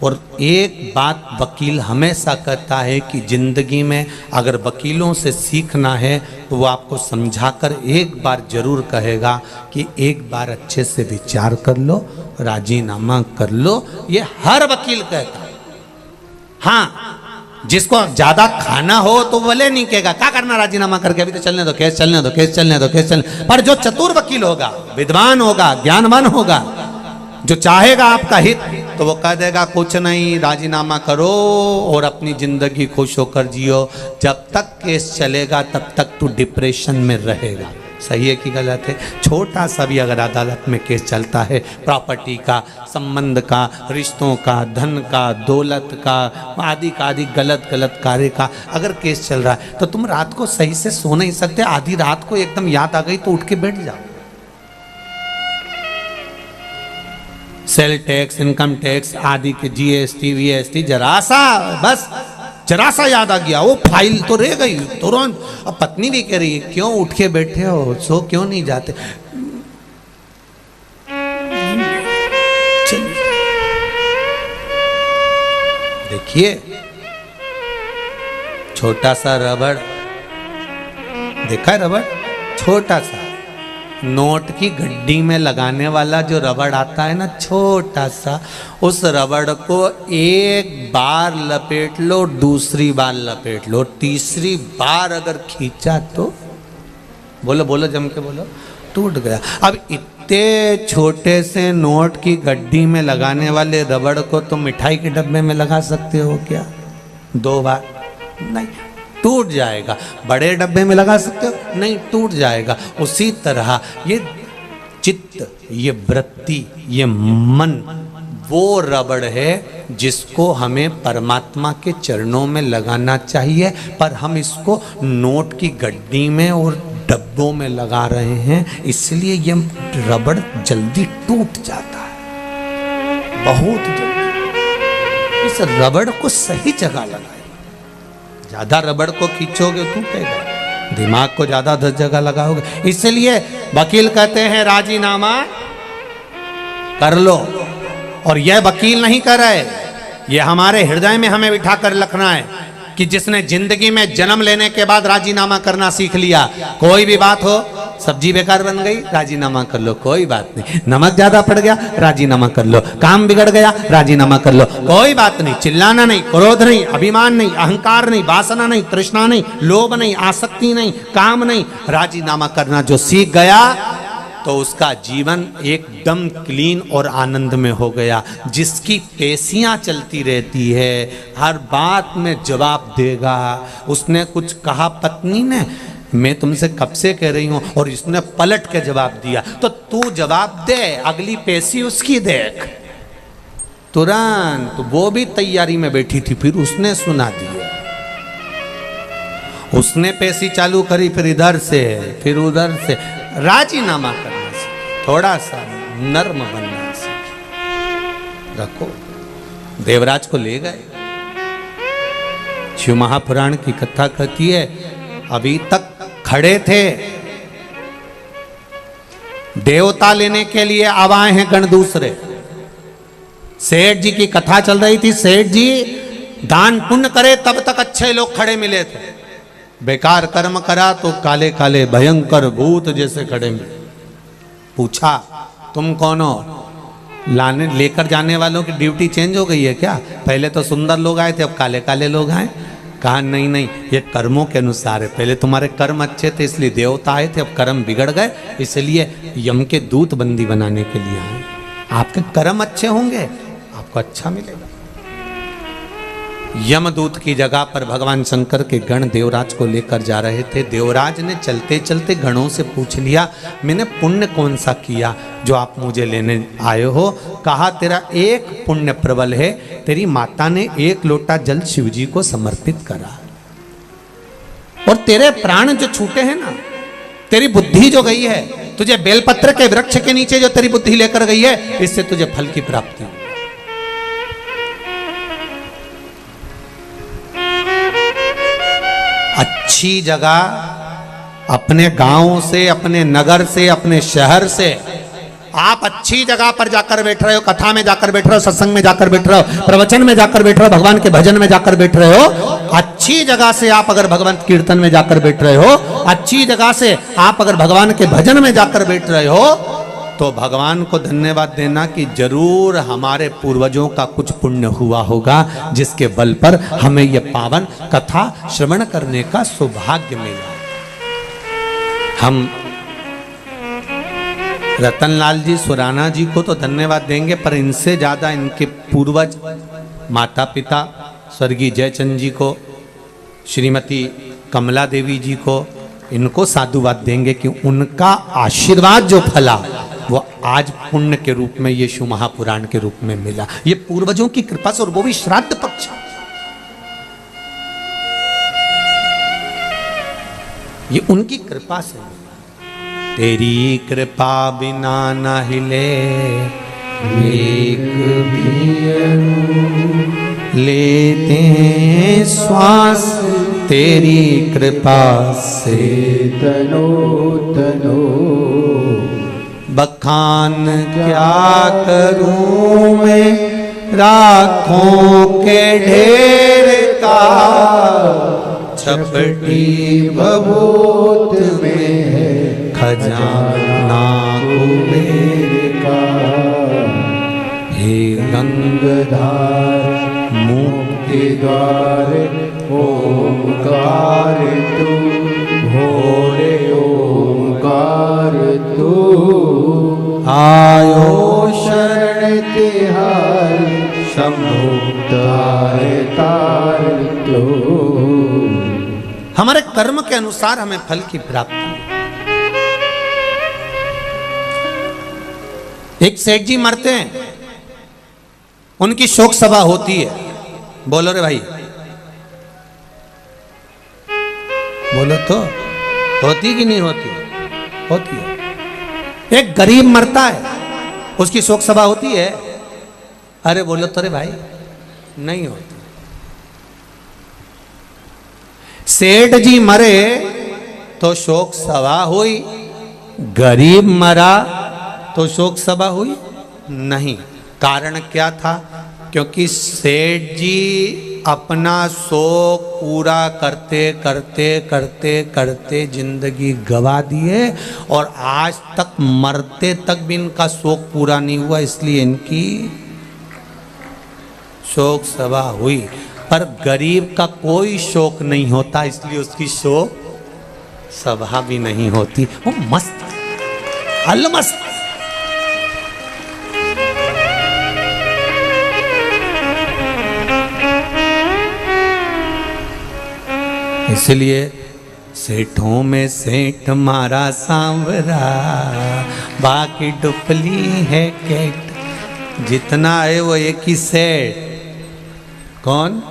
और एक बात वकील हमेशा कहता है कि जिंदगी में अगर वकीलों से सीखना है तो वो आपको समझाकर एक बार जरूर कहेगा कि एक बार अच्छे से विचार कर लो, राजीनामा कर लो। ये हर वकील कहता है। हाँ, जिसको ज्यादा खाना हो तो बोले नहीं कहेगा क्या करना राजीनामा करके, अभी तो चलने दो केस, चलने दो केस, चलने दो केस, चलने। पर जो चतुर वकील होगा, विद्वान होगा, ज्ञानवान होगा, जो चाहेगा आपका हित, तो वो कह देगा कुछ नहीं, राजीनामा करो और अपनी जिंदगी खुश होकर जियो। जब तक केस चलेगा तब तक तू डिप्रेशन में रहेगा। सही है कि गलत है? छोटा सा भी अगर अदालत में केस चलता है, प्रॉपर्टी का, संबंध का, रिश्तों का, धन का, दौलत का, आदि का आदि गलत गलत कार्य का अगर केस चल रहा है तो तुम रात को सही से सो नहीं सकते। आधी रात को एकदम याद आ गई तो उठ के बैठ जाओ। सेल टैक्स, इनकम टैक्स आदि के जीएसटी वीएसटी, जरा सा बस जरा सा याद आ गया, वो फाइल तो रह गई तुरंत। अब पत्नी भी कह रही है क्यों उठ के बैठे हो, सो क्यों नहीं जाते। चलिए देखिए, छोटा सा रबड़, देखा है रबड़, छोटा सा नोट की गड्डी में लगाने वाला जो रबड़ आता है ना, छोटा सा, उस रबड़ को एक बार लपेट लो, दूसरी बार लपेट लो, तीसरी बार अगर खींचा तो बोलो बोलो जम के बोलो, टूट गया। अब इतने छोटे से नोट की गड्डी में लगाने वाले रबड़ को तुम मिठाई के डब्बे में लगा सकते हो क्या 2 बार? नहीं, टूट जाएगा। बड़े डब्बे में लगा सकते हो? नहीं, टूट जाएगा। उसी तरह ये चित्त, ये वृत्ति, ये मन वो रबड़ है जिसको हमें परमात्मा के चरणों में लगाना चाहिए, पर हम इसको नोट की गड्डी में और डब्बों में लगा रहे हैं, इसलिए ये रबड़ जल्दी टूट जाता है, बहुत जल्दी। इस रबड़ को सही जगह लगाए। ज्यादा रबड़ को खींचोगे टूटेगा, दिमाग को ज्यादा 10 जगह लगाओगे। इसलिए वकील कहते हैं राजीनामा कर लो, और यह वकील नहीं कर रहे, ये हमारे हृदय में हमें बिठा कर रखना है कि जिसने जिंदगी में जन्म लेने के बाद राजीनामा करना सीख लिया, कोई भी बात हो, सब्जी बेकार बन गई, राजीनामा कर लो, कोई बात नहीं। नमक ज्यादा पड़ गया, राजीनामा कर लो। काम बिगड़ गया, राजीनामा कर लो, कोई बात नहीं। चिल्लाना नहीं, क्रोध नहीं, अभिमान नहीं, अहंकार नहीं, वासना नहीं, तृष्णा नहीं, लोभ नहीं, आसक्ति नहीं, काम नहीं, राजीनामा करना जो सीख गया तो उसका जीवन एकदम क्लीन और आनंद में हो गया। जिसकी पेशियां चलती रहती है, हर बात में जवाब देगा। उसने कुछ कहा पत्नी ने, मैं तुमसे कब से कह रही हूं, और इसने पलट के जवाब दिया, तो तू जवाब दे, अगली पेशी उसकी देख। तुरंत वो भी तैयारी में बैठी थी, फिर उसने सुना दिया, उसने पेशी चालू करी, फिर इधर से फिर उधर से। राजीनामा करना सीख, थोड़ा सा नर्म बनना सीख। रखो, देवराज को ले गए। शिव महापुराण की कथा कहती है, अभी तक खड़े थे, देवता लेने के लिए अब आए हैं गण दूसरे। सेठ जी की कथा चल रही थी, सेठ जी दान पुण्य करे तब तक अच्छे लोग खड़े मिले थे, बेकार कर्म करा तो काले काले भयंकर भूत जैसे खड़े मिले। पूछा तुम कौन हो? लाने लेकर जाने वालों की ड्यूटी चेंज हो गई है क्या? पहले तो सुंदर लोग आए थे, अब काले काले लोग आए। कहा नहीं नहीं, ये कर्मों के अनुसार है, पहले तुम्हारे कर्म अच्छे थे इसलिए देवता आए थे, अब कर्म बिगड़ गए इसलिए यम के दूत बंदी बनाने के लिए आए। आपके कर्म अच्छे होंगे आपको अच्छा मिलेगा। यमदूत की जगह पर भगवान शंकर के गण देवराज को लेकर जा रहे थे। देवराज ने चलते चलते गणों से पूछ लिया, मैंने पुण्य कौन सा किया जो आप मुझे लेने आए हो? कहा तेरा एक पुण्य प्रबल है, तेरी माता ने 1 लोटा जल शिव जी को समर्पित करा, और तेरे प्राण जो छूटे हैं ना, तेरी बुद्धि जो गई है, तुझे बेलपत्र के वृक्ष के नीचे जो तेरी बुद्धि लेकर गई है, इससे तुझे फल की प्राप्ति हुई। अच्छी जगह अपने गांव से, अपने नगर से, अपने शहर से, आप अच्छी जगह पर जाकर बैठ रहे हो, कथा में जाकर बैठ रहे हो, सत्संग में जाकर बैठ रहे हो, प्रवचन में जाकर बैठ रहे हो, भगवान के भजन में जाकर बैठ रहे हो, अच्छी जगह से आप अगर भगवान कीर्तन में जाकर बैठ रहे हो, अच्छी जगह से आप अगर भगवान के भजन में जाकर बैठ रहे हो, तो भगवान को धन्यवाद देना कि जरूर हमारे पूर्वजों का कुछ पुण्य हुआ होगा, जिसके बल पर हमें यह पावन कथा श्रवण करने का सौभाग्य मिला। हम रतनलाल जी, सुराना जी को तो धन्यवाद देंगे, पर इनसे ज्यादा इनके पूर्वज माता पिता स्वर्गीय जयचंद जी को, श्रीमती कमला देवी जी को, इनको साधुवाद देंगे कि उनका आशीर्वाद जो फला वो आज पुण्य के रूप में ये शिव महापुराण के रूप में मिला। ये पूर्वजों की कृपा से, और वो भी श्राद्ध पक्ष। ये उनकी कृपा से। तेरी कृपा बिना न हिले एक भी लेते हैं श्वास तेरी कृपा से। तनो तनो बखान क्या करूं मैं राखों के ढेर का, छपटी भभूत में है खजाना कुबेर का। हे गंगधार मुक्ति द्वार ओंकार तू, भोले ओंकार तू। आयो शरण तिहारी शंभु तार तार तो। हमारे कर्म के अनुसार हमें फल की प्राप्ति। एक सेठ जी मरते हैं, उनकी शोक सभा होती है। बोलो रे भाई, बोलो तो होती कि नहीं होती? होती है। एक गरीब मरता है, उसकी शोक सभा होती है? अरे बोलो तो रे भाई, नहीं होती। सेठ जी मरे तो शोक सभा हुई, गरीब मरा तो शोक सभा हुई नहीं। कारण क्या था? क्योंकि सेठ जी अपना शोक पूरा करते करते करते करते जिंदगी गवा दिए, और आज तक मरते तक भी इनका शोक पूरा नहीं हुआ, इसलिए इनकी शोक सभा हुई। पर गरीब का कोई शोक नहीं होता, इसलिए उसकी शोक सभा भी नहीं होती। वो मस्त अलमस्त। इसलिए सेठों में सेठ मारा सांवरा, बाकी डुपली है केट। जितना है वो एक ही सेठ। कौन?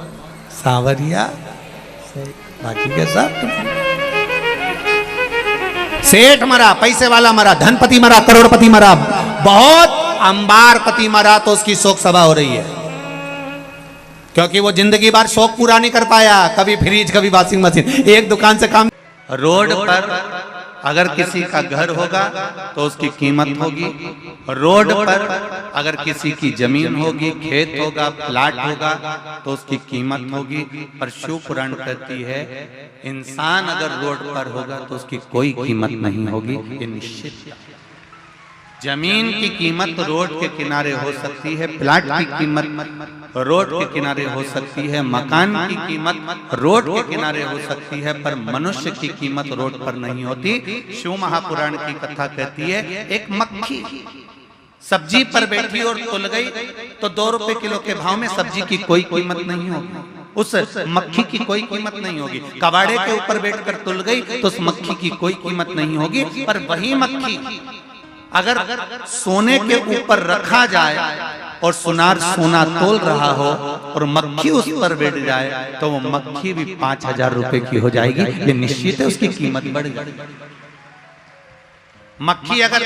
सांवरिया। बाकी के सब सेठ मरा, पैसे वाला मरा, धनपति मरा, करोड़पति मरा, बहुत अंबारपति मरा तो उसकी शोक सभा हो रही है, क्योंकि वो जिंदगी भर शौक पूरा नहीं कर पाया। कभी फ्रिज, कभी वॉशिंग मशीन, एक दुकान से काम। रोड पर अगर किसी का घर होगा तो उसकी कीमत होगी। रोड पर अगर किसी की जमीन होगी, खेत होगा, प्लाट होगा तो उसकी कीमत होगी। पर शिव पुराण कहती है इंसान अगर रोड पर होगा तो उसकी कोई कीमत नहीं होगी, ये निश्चित। जमीन की कीमत रोड के किनारे हो सकती है, प्लाट की कीमत रोड के किनारे हो सकती है, मकान की कीमत रोड के किनारे हो सकती है, पर मनुष्य की कीमत रोड पर नहीं होती। शिव महापुराण की कथा कहती है एक मक्खी सब्जी पर बैठी और तुल गई तो 2 रुपए किलो के भाव में सब्जी की कोई कीमत नहीं होगी, उस मक्खी की कोई कीमत नहीं होगी। कबाड़े के ऊपर बैठकर तुल गई तो उस मक्खी की कोई कीमत नहीं होगी। पर वही मक्खी अगर सोने के ऊपर रखा जाए और सुनार सोना तोल रहा हो और मक्खी उस पर बैठ जाए तो वो मक्खी भी 5,000 रुपए की हो जाएगी। ये निश्चित है, उसकी कीमत बढ़ जाएगी। मक्खी अगर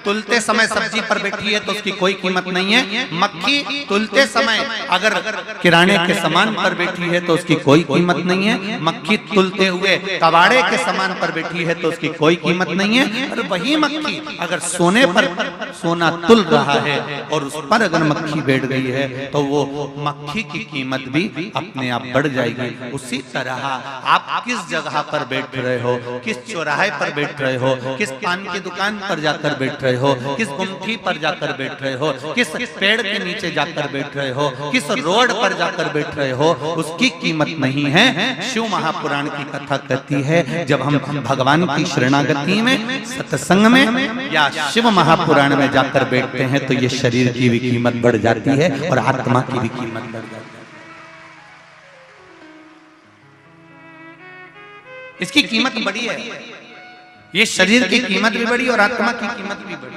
तुलते समय सब्जी पर बैठी है तो उसकी कोई कीमत नहीं है। मक्खी तुलते समय अगर किराने के सामान पर बैठी है तो उसकी कोई कीमत नहीं है। मक्खी तुलते हुए कबाड़े के सामान पर बैठी है तो उसकी कोई कीमत नहीं है। और वही मक्खी अगर सोने पर सोना तुल रहा है और उस पर अगर मक्खी बैठ गई है तो वो मक्खी की कीमत भी अपने आप बढ़ जाएगी। उसी तरह आप किस जगह पर बैठ रहे हो, किस चौराहे पर बैठ रहे हो, किस पान की दुकान पर जाकर बैठ रहे हो, किस गुमठी पर जाकर बैठ रहे हो, किस पेड़ के नीचे जाकर बैठ रहे हो, किस रोड पर जाकर बैठ रहे हो, उसकी कीमत नहीं है। शिव महापुराण की कथा कहती है जब हम भगवान की शरणागति में, सत्संग में या शिव महापुराण में जाकर बैठते हैं तो ये शरीर की भी कीमत बढ़ जाती है और आत्मा की भी कीमत बढ़ जाती है। इसकी कीमत बड़ी है, ये शरीर की कीमत भी बड़ी और आत्मा की कीमत भी बड़ी।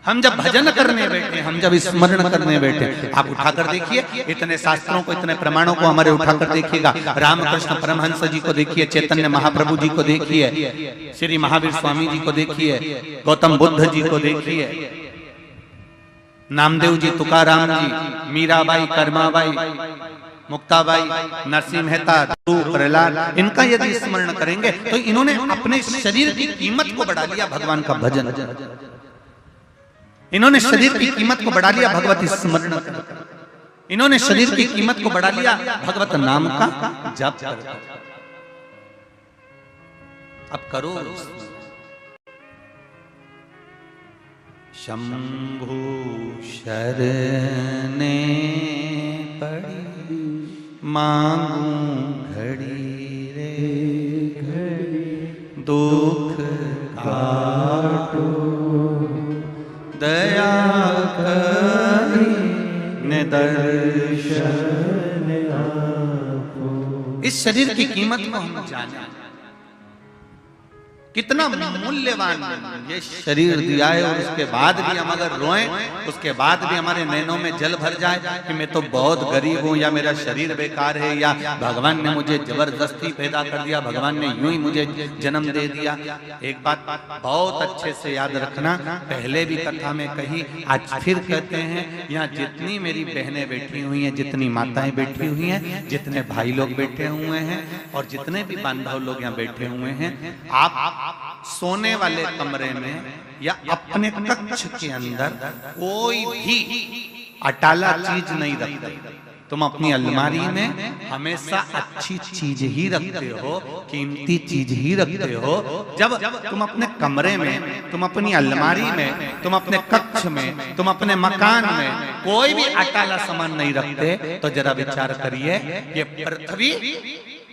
हम जब भजन करने बैठे, हम जब स्मरण करने बैठे, आप उठाकर देखिए इतने शास्त्रों को, इतने प्रमाणों को हमारे उठाकर देखिएगा। रामकृष्ण परमहंस जी को देखिए, चैतन्य महाप्रभु जी को देखिए, श्री महावीर स्वामी जी को देखिए, गौतम बुद्ध जी को देखिए, नामदेव जी, तुकाराम जी, मीराबाई, कर्माबाई, मुक्ताबाई, नरसिंह मेहता, प्रहलाद, इनका यदि स्मरण करेंगे तो इन्होंने अपने शरीर की कीमत को बढ़ा लिया भगवान का भजन, इन्होंने शरीर की कीमत को बढ़ा लिया भगवती स्मरण, इन्होंने शरीर की कीमत को बढ़ा लिया भगवत नाम का जप कर। अब करो। शंभु शरणे पड़ी मांगू घड़ी रे घड़ी, दुख काटो दया करी ने दर्शन आपो। इस शरीर की कीमत को हम जाने, कितना मूल्यवान ये शरीर दिया है, और उसके बाद भी हम अगर रोएं, उसके बाद भी हमारे नैनों में जल भर जाए कि मैं तो बहुत गरीब हूं, या मेरा शरीर बेकार है, या भगवान ने मुझे जबरदस्ती पैदा कर दिया, भगवान ने यूं ही मुझे जन्म दे दिया। एक बात बहुत अच्छे से याद रखना, पहले भी कथा में कही, आज फिर कहते हैं, यहाँ जितनी मेरी बहनें बैठी हुई हैं, जितनी माताएं बैठी हुई हैं, जितने भाई लोग बैठे हुए हैं, और जितने भी बांधव लोग यहाँ बैठे हुए हैं, आप सोने वाले कमरे में या अपने कक्ष के अंदर कोई भी अटाला चीज नहीं रखते। तुम अपनी अलमारी में हमेशा अच्छी चीज ही रखते हो, कीमती चीज ही रखते हो। जब तुम अपने कमरे में, तुम अपनी अलमारी में, तुम अपने कक्ष में, तुम अपने मकान में कोई भी अटाला सामान नहीं रखते, तो जरा विचार करिए, ये पृथ्वी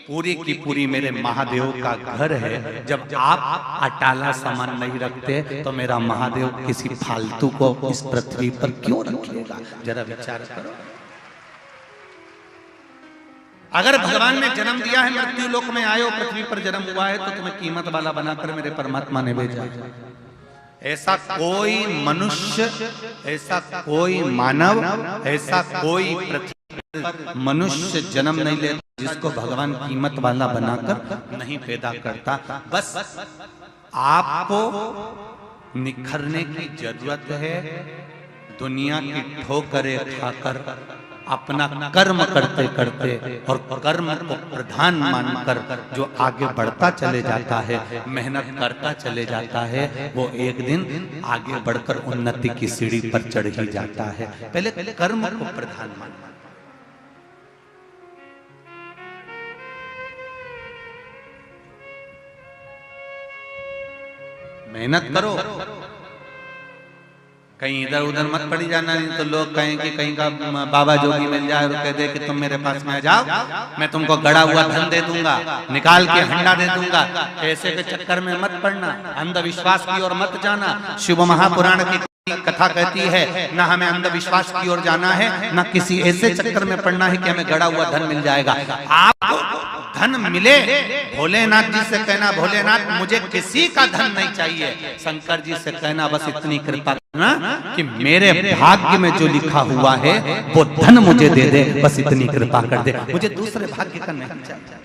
पूरी की पूरी मेरे महादेव का घर है। जब आप अटाला सामान नहीं रखते, तो मेरा महादेव किसी फालतू को इस पृथ्वी पर क्यों रखेगा? जरा विचार करो। अगर भगवान ने जन्म दिया है, मृत्यु लोक में आए हो, पृथ्वी पर जन्म हुआ है, तो तुम्हें कीमत वाला बनाकर मेरे परमात्मा ने भेजा। ऐसा कोई मनुष्य, ऐसा कोई मानव, ऐसा कोई पृथ्वी मनुष्य जन्म नहीं लेता जिसको भगवान कीमत वाला बनाकर नहीं पैदा करता। बस आपको निखरने की जरूरत है। दुनिया की ठोकरें खाकर अपना कर्म करते करते और कर्म को प्रधान मानकर जो आगे बढ़ता चले जाता है, मेहनत करता चले जाता है, वो एक दिन आगे बढ़कर उन्नति की सीढ़ी पर चढ़ ही जाता है। पहले कर्म को प्रधान मानना। मेहनत करो, कहीं इधर उधर मत पड़ी जाना, नहीं तो लोग कहें कि कहीं का बाबा जोगी मिल जाए और कह दे कि तुम मेरे पास में आ जाओ, मैं तुमको गड़ा हुआ धन दे दूंगा, निकाल के हंडा दे दूंगा। ऐसे के चक्कर में मत पड़ना, अंधविश्वास की ओर मत जाना। शिव महापुराण की कथा कहती है, ना हमें अंधविश्वास की ओर जाना है, ना किसी ऐसे चक्कर में पड़ना है कि हमें गड़ा हुआ धन मिल जाएगा। आपको धन मिले, भोलेनाथ जी से कहना, भोलेनाथ मुझे किसी का धन नहीं चाहिए। शंकर जी से कहना, बस इतनी कृपा करना कि मेरे भाग्य में जो लिखा हुआ है वो धन मुझे दे दे, बस इतनी कृपा कर दे, मुझे दूसरे भाग्य का नहीं चाहिए।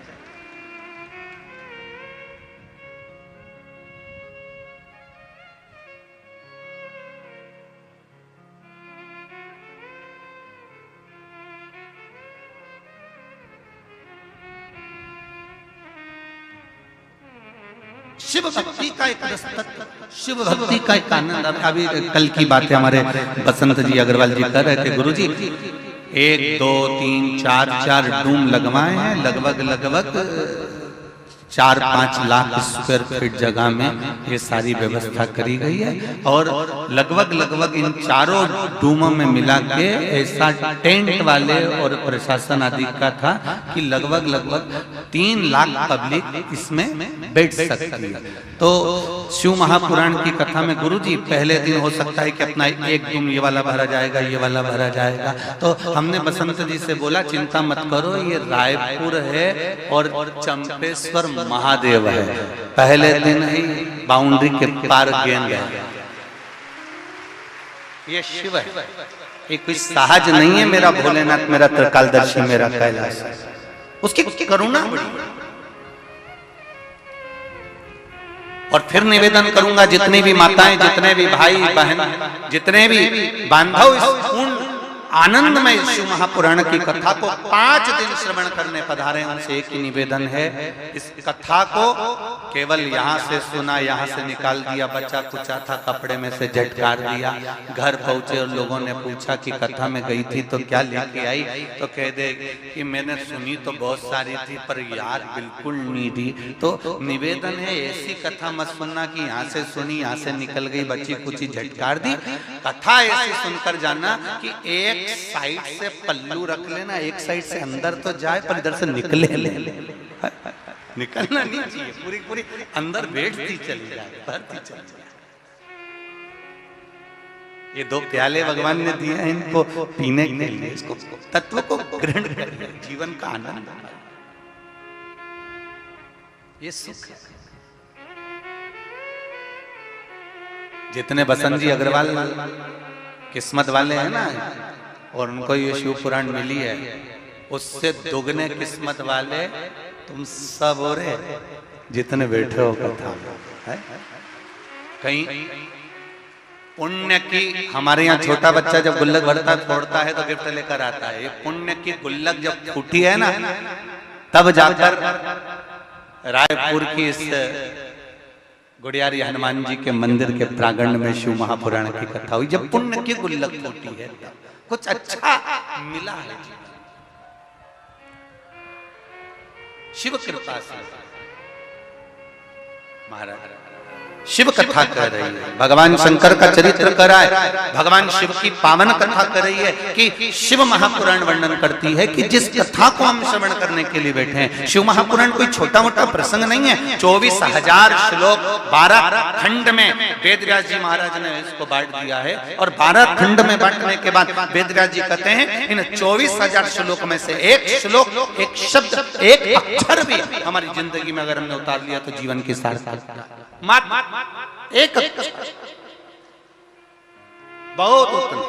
शिव भक्ति का एक रसतत्व, शिव भक्ति का एक आनंद। अभी कल की बात है, हमारे बसंत जी अग्रवाल जी कर रहे थे, गुरु जी 1 2 3 4 डूम लगवाए हैं, लगभग 4-5 लाख स्क्वायर फीट जगह में ये सारी व्यवस्था करी गई है। और लगभग इन चारों डूमों में मिला के ऐसा टेंट वाले और प्रशासन आदि का था कि लगभग 3 लाख पब्लिक इसमें बैठ सकती है। तो शिव महापुराण की कथा में गुरुजी पहले दिन हो सकता है कि अपना एक डूम ये वाला भरा जाएगा, ये वाला भरा जाएगा। तो हमने बसंत जी से बोला, चिंता मत करो, ये रायपुर है और चंपेश्वर महादेव है, पहले दिन ही बाउंड्री के पार गेंद है। ये शिव है, ये कोई सहज नहीं है। मेरा भोलेनाथ, मेरा त्रिकालदर्शी, मेरा कैलाश, उसकी करुणा बड़ी। और फिर निवेदन करूंगा जितनी भी माताएं, जितने भी भाई बहन, जितने भी बांधव इस पूर्ण आनंद में शिव महापुराण की कथा को 5 दिन श्रवण करने पधारे, उनसे एक ही निवेदन है, इस कथा को केवल यहाँ से सुना, यहाँ से निकाल दिया, बच्चा कुचा था कपड़े में से झटकार दिया, घर पहुंचे और लोगों ने पूछा कि कथा में गई थी तो क्या लेके आई, तो कह दे कि मैंने सुनी तो बहुत सारी थी पर याद बिल्कुल नहीं थी। तो निवेदन है ऐसी कथा मत सुनना कि यहाँ से सुनी, यहाँ से निकल गई, बच्ची कुची झटकार दी। कथा ऐसी सुनकर जाना कि एक साइड से पल्लू रख लेना, एक साइड से अंदर तो जाए पर इधर से निकले निकलना नहीं चाहिए, पूरी पूरी अंदर बैठती चली जाए, भरती चली जाए। ये 2 प्याले भगवान ने दिए हैं इनको पीने के लिए, इसको तत्व को ग्रहण करिए, जीवन का आनंद, ये सुख है। जितने बसंत जी अग्रवाल किस्मत वाले हैं ना, और उनको ये शिव पुराण मिली है, उससे दुगने किस्मत वाले तुम सब हो रहे जितने बैठे हो कथा है। कहीं पुण्य की, हमारे यहाँ छोटा बच्चा जब गुल्लक भरता छोड़ता है तो गिफ्ट लेकर आता है, ये पुण्य की गुल्लक जब फूटी है ना, तब जाकर रायपुर की इस गुड़ियारी हनुमान जी के मंदिर के प्रांगण में शिव महापुराण की कथा हुई। जब पुण्य की गुल्लक फूटी है कुछ अच्छा मिला है, शिव कृपा से। महाराज शिव कथा कर रही है, भगवान शंकर का चरित्र कर रहा है, भगवान शिव की पावन कथा कर रही है कि शिव महापुराण वर्णन करती है कि जिस कथा को हम श्रवण करने के लिए बैठे हैं, शिव महापुराण कोई छोटा मोटा प्रसंग नहीं है। 24,000 श्लोक 12 खंड में वेदव्यास जी महाराज ने इसको बांट दिया है, और 12 खंड में बांटने के बाद वेदव्यास जी कहते हैं इन 24,000 श्लोक में से एक श्लोक, एक शब्द, एक अक्षर भी हमारी जिंदगी में अगर हमने उतार लिया तो जीवन की सार्थकता, एक बहुत उत्तम।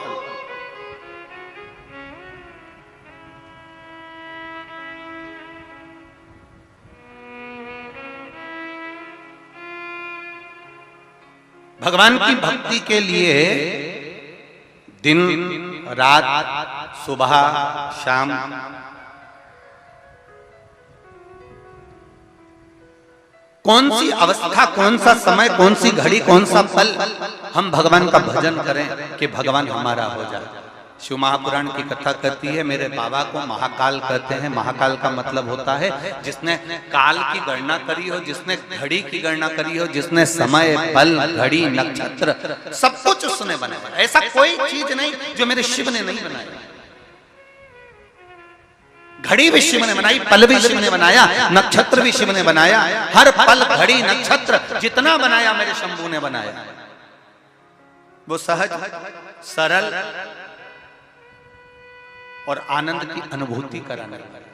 भगवान की भक्ति के लिए दिन रात, सुबह शाम, कौन सी अवस्था, कौन सा समय, कौन सी घड़ी, कौन सा पल हम भगवान का भजन करें कि भगवान हमारा हो जाए। शिव महापुराण की कथा कहती है, मेरे बाबा को महाकाल कहते हैं। महाकाल का मतलब होता है जिसने काल की गणना करी हो, जिसने घड़ी की गणना करी हो, जिसने समय, पल, घड़ी, नक्षत्र सब कुछ उसने बनाया। ऐसा कोई चीज नहीं जो मेरे शिव ने नहीं बनाया। घड़ी भी शिव ने बनाई, पल भी शिव ने बनाया, नक्षत्र भी शिव ने बनाया। हर पल, घड़ी, नक्षत्र जितना बनाया मेरे शंभू ने बनाया। वो सहज, सरल और आनंद की अनुभूति कराने वाला।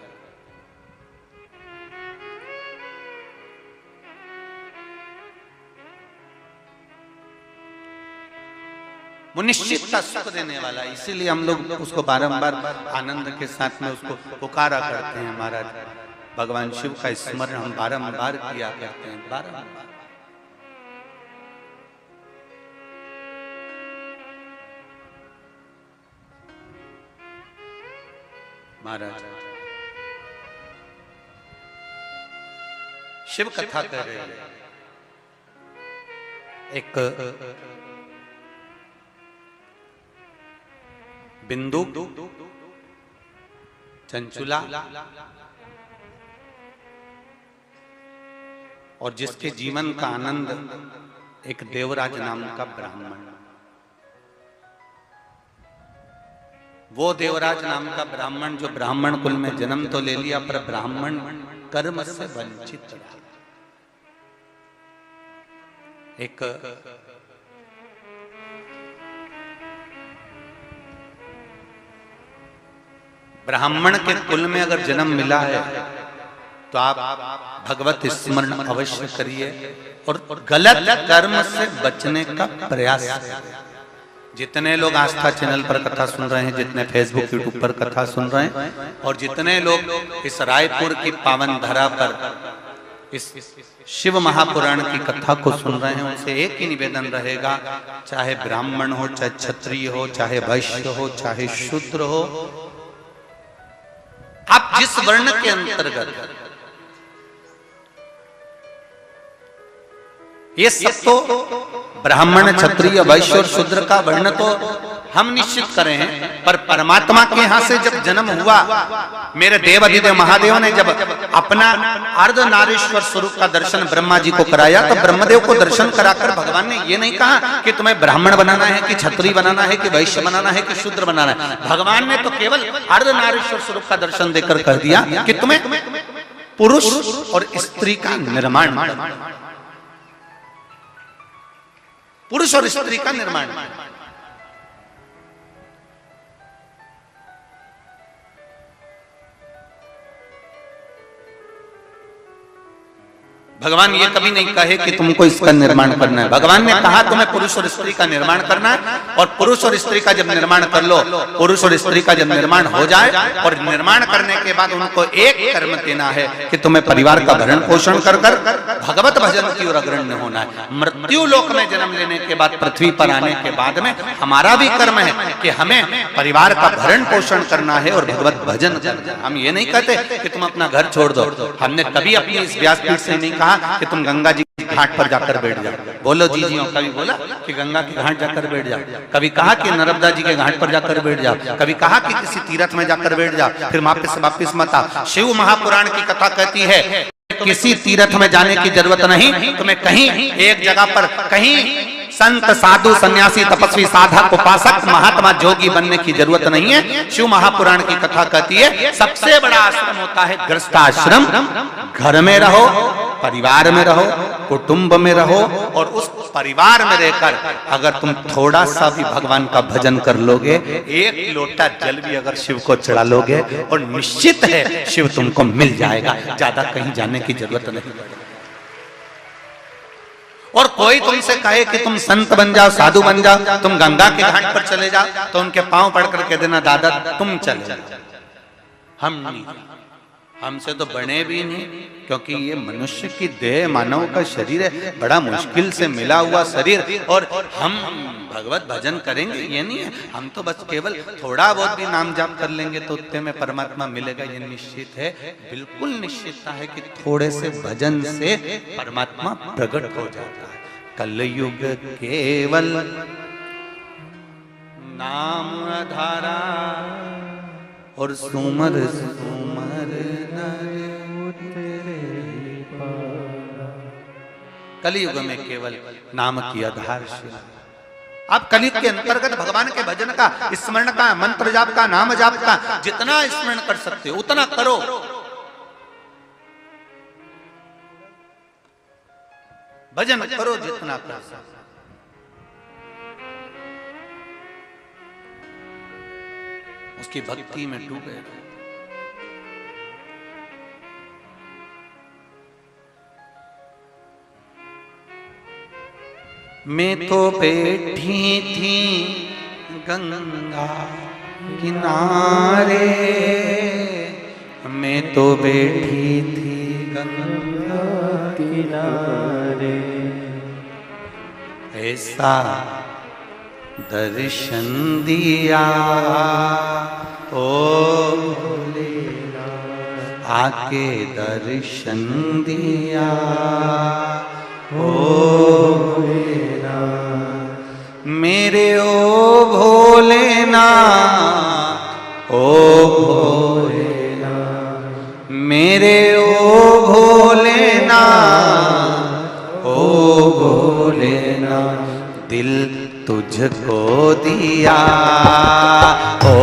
वो निश्चितता सुख देने वाला, इसीलिए हम लोग उसको बारंबार आनंद के साथ में उसको पुकारा करते हैं। महाराज भगवान शिव का स्मरण हम बारंबार किया करते हैं, बारंबार। महाराज शिव कथा कर रहे हैं। एक बिंदु, चंचुला और जिसके जीवन का आनंद एक देवराज नाम का ब्राह्मण। वो देवराज नाम का ब्राह्मण जो ब्राह्मण कुल में जन्म तो ले लिया पर ब्राह्मण कर्म से वंचित रहा। एक ब्राह्मण के कुल में अगर जन्म मिला है तो आप भगवत स्मरण अवश्य करिए और गलत कर्म से बचने का प्रयास करिए। जितने लोग आस्था चैनल पर कथा सुन रहे हैं, जितने फेसबुक यूट्यूब पर कथा सुन रहे हैं और जितने लोग इस रायपुर की पावन धरा पर इस शिव महापुराण की कथा को सुन रहे हैं उनसे एक ही निवेदन रहेगा, चाहे ब्राह्मण हो, चाहे क्षत्रिय हो, चाहे वैश्य हो, चाहे शूद्र हो, आप जिस वर्ण के अंतर्गत, ये सब तो ब्राह्मण, क्षत्रिय, वैश्य और शूद्र का वर्ण तो हम निश्चित करें हैं, पर परमात्मा के यहां से जब जन्म हुआ, मेरे देव अधिदेव महादेव ने जब अपना अर्धनारीश्वर स्वरूप का दर्शन ब्रह्मा जी को कराया, तो ब्रह्मदेव को दर्शन कराकर भगवान ने ये नहीं कहा कि तुम्हें ब्राह्मण बनाना है, कि क्षत्रिय बनाना है, कि वैश्य बनाना है, कि शूद्र बनाना है। भगवान ने तो केवल अर्धनारीश्वर स्वरूप का दर्शन देकर कह दिया कि तुम्हें पुरुष और स्त्री का निर्माण, पुरुष और स्त्री का निर्माण। भगवान ये कभी नहीं कहे कि तुमको इसका निर्माण करना है। भगवान ने कहा तुम्हें पुरुष और स्त्री का निर्माण करना है, और पुरुष और स्त्री का जब निर्माण कर लो, पुरुष और स्त्री का जब निर्माण हो जाए, और निर्माण करने के बाद उनको एक कर्म देना है कि तुम्हें परिवार का भरण पोषण कर कर भगवत भजन की ओर अग्रण्य होना है। मृत्यु लोक में जन्म लेने के बाद, पृथ्वी पर आने के बाद में हमारा भी कर्म है कि हमें परिवार का भरण पोषण करना है और भगवत भजन करना है। हम ये नहीं कहते कि तुम अपना घर छोड़ दो। हमने कभी अपनी इस व्यासपीठ से नहीं कहा कि तुम गंगा जी के घाट पर जाकर बैठ जाओ। बोलो जी जी, कभी बोला कि गंगा के घाट जाकर बैठ जाओ, कभी कहा कि नर्मदा जी के घाट पर जाकर बैठ जाओ, कभी कहा कि किसी तीर्थ में जाकर बैठ जाओ, फिर वापिस मत आओ। शिव महापुराण की कथा कहती है किसी तीर्थ में जाने की जरूरत नहीं, तुम्हें कहीं एक जगह पर, कहीं संत, साधु, सन्यासी, तपस्वी, साधक, उपासक, महात्मा, जोगी बनने की जरूरत नहीं है। शिव महापुराण की कथा कहती है सबसे बड़ा आश्रम होता है गृहस्थाश्रम। घर में रहो, परिवार में रहो, कुटुंब में रहो, और उस परिवार में रहकर अगर तुम थोड़ा सा भी भगवान का भजन कर लोगे, एक लोटा जल भी अगर शिव को चढ़ा लोगे, और निश्चित है शिव तुमको मिल जाएगा, ज्यादा कहीं जाने की जरूरत नहीं। और कोई तुमसे कहे कि तुम संत बन जाओ, साधु बन जाओ, तुम गंगा के घाट पर चले जाओ, तो उनके पांव पड़कर कह देना दादा तुम चले जाओ, हम नहीं, हमसे तो बने भी नहीं, क्योंकि ये मनुष्य की देह, मानव का शरीर है, बड़ा मुश्किल से मिला हुआ शरीर, और हम भगवत भजन करेंगे ये नहीं है। हम तो बस केवल थोड़ा बहुत भी नाम जाप कर लेंगे तो उत्ते में परमात्मा मिलेगा, ये निश्चित है। बिल्कुल निश्चितता है कि थोड़े से भजन से परमात्मा प्रकट हो जाता है। कलयुग केवल नाम आधारा, और सुमर सुमर कलयुग में केवल नाम की आधारशिला। आप कलयुग के अंतर्गत भगवान के भजन का, स्मरण का, मंत्र जाप का, नाम जाप का जितना स्मरण कर सकते हो उतना करो। भजन करो जितना कर सकते। उसकी भक्ति में डूबे। मैं तो बैठी थी गंगा किनारे, मैं तो बैठी थी गंगा किनारे, ऐसा दर्शन दिया ओ भोलेनाथ, आके दर्शन दिया ओ भोलेनाथ, मेरे ओ भोलेनाथ, ओ भोलेनाथ, मेरे ओ भोलेनाथ, ओ भोलेनाथ, दिल तुझको दिया ओ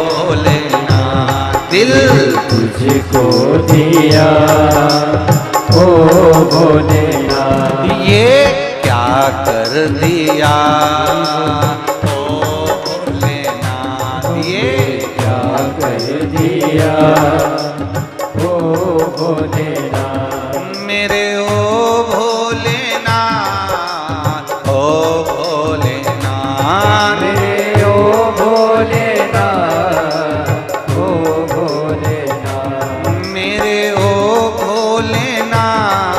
भोलेनाथ, दिल तुझको दिया ओ भोलेनाथ, ये क्या कर दिया ओ भोलेनाथ, ये क्या कर दिया ओ भोलेनाथ, मेरे ओ भोलेनाथ, ओ भोलेनाथ, मेरे ओ भोलेनाथ, ओ भोलेनाथ, मेरे ओ भोलेनाथ,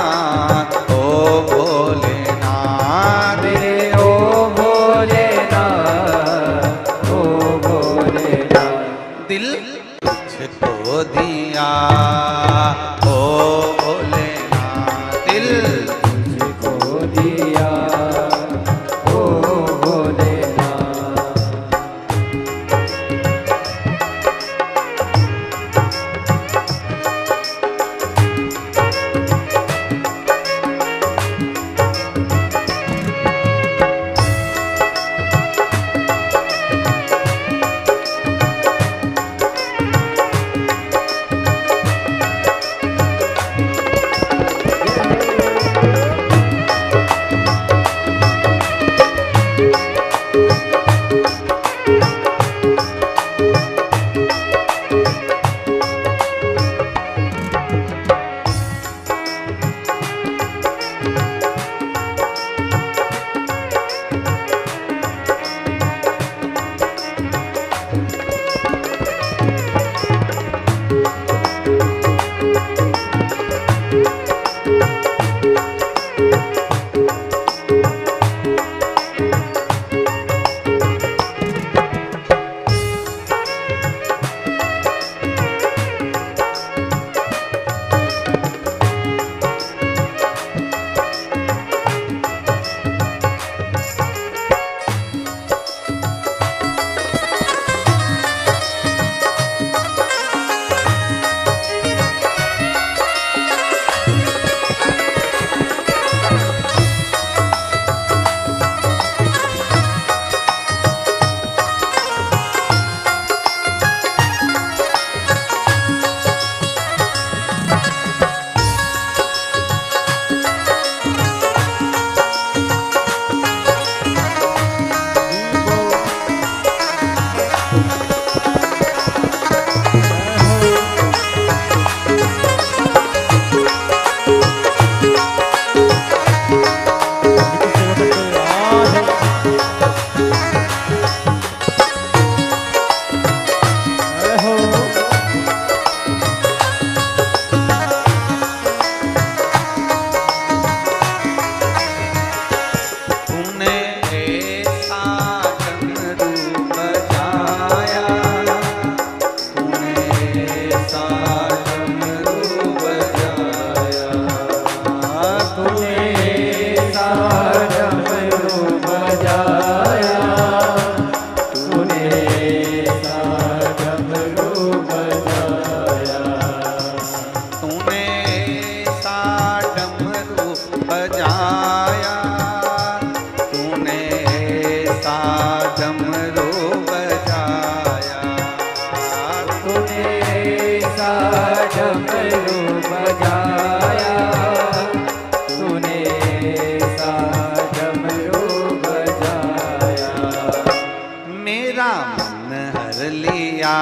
मेरा मन हर लिया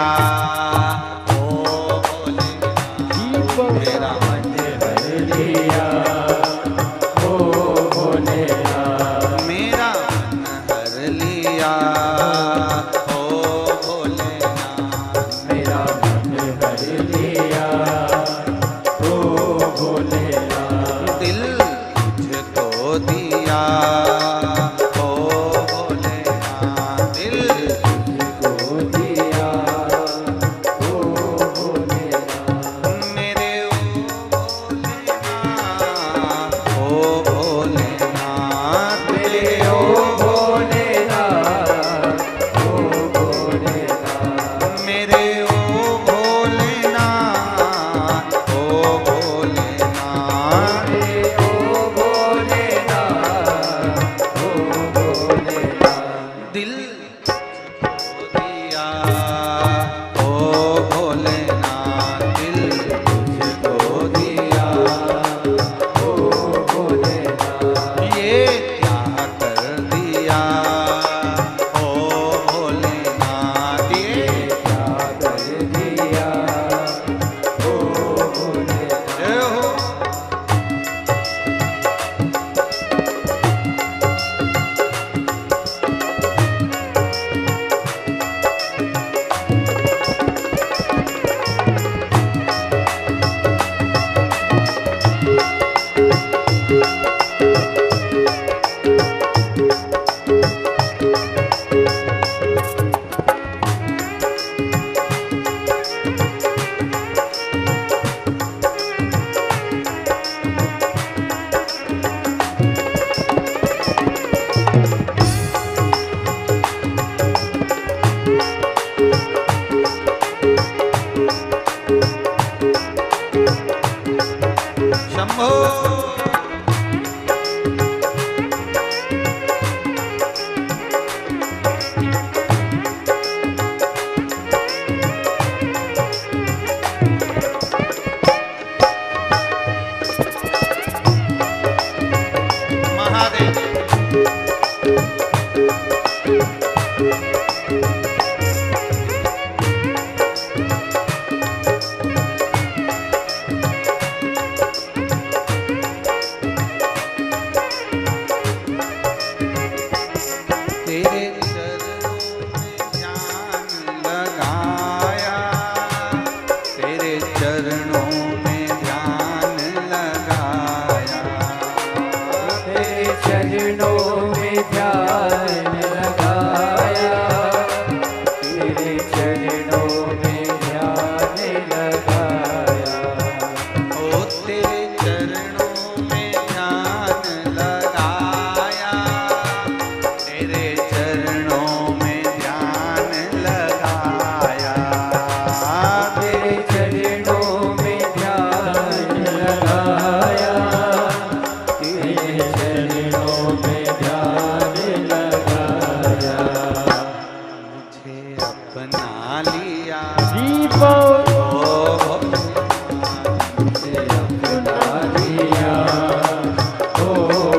ओ भोलेनाथ, मेरा मन हर लिया ओ भोलेनाथ, मेरा मन हर लिया ओ भोलेनाथ, मेरा मन हर लिया ओ भोलेनाथ, दिल तुझको दिया ओ भोलेनाथ, दिल तुझको दिया ओ भोलेनाथ, मेरे ओ भोलेनाथ, मेरे ओ भोलेनाथ, ओ भोलेनाथ, मेरे ओ भोलेनाथ, ओ भोलेनाथ, मेरे ओ भोलेनाथ, ओ भोलेनाथ, दिल तुझको दिया ओ भोलेनाथ, दिल तुझको दिया ओ भोलेनाथ, ये क्या कर दिया ओ भोलेनाथ, ये क्या कर दिया ओ भोलेनाथ, जय हो। शंभो महादेव तेरे चरणों में ध्यान लगाया, तेरे चरणों में ध्यान लगाया, तेरे चरणों में ध्यान लगाया, तेरे चरणों में ध्यान लगाया, ओ तेरे चरणों में ध्यान लगाया, तेरे चरणों में ध्यान लगाया, तेरे चरणों में ध्यान लगाया, तेरे चरणों में ध्यान लगाया, मुझे अपना लिया ओ भोलेनाथ, मुझे अपना लिया ओ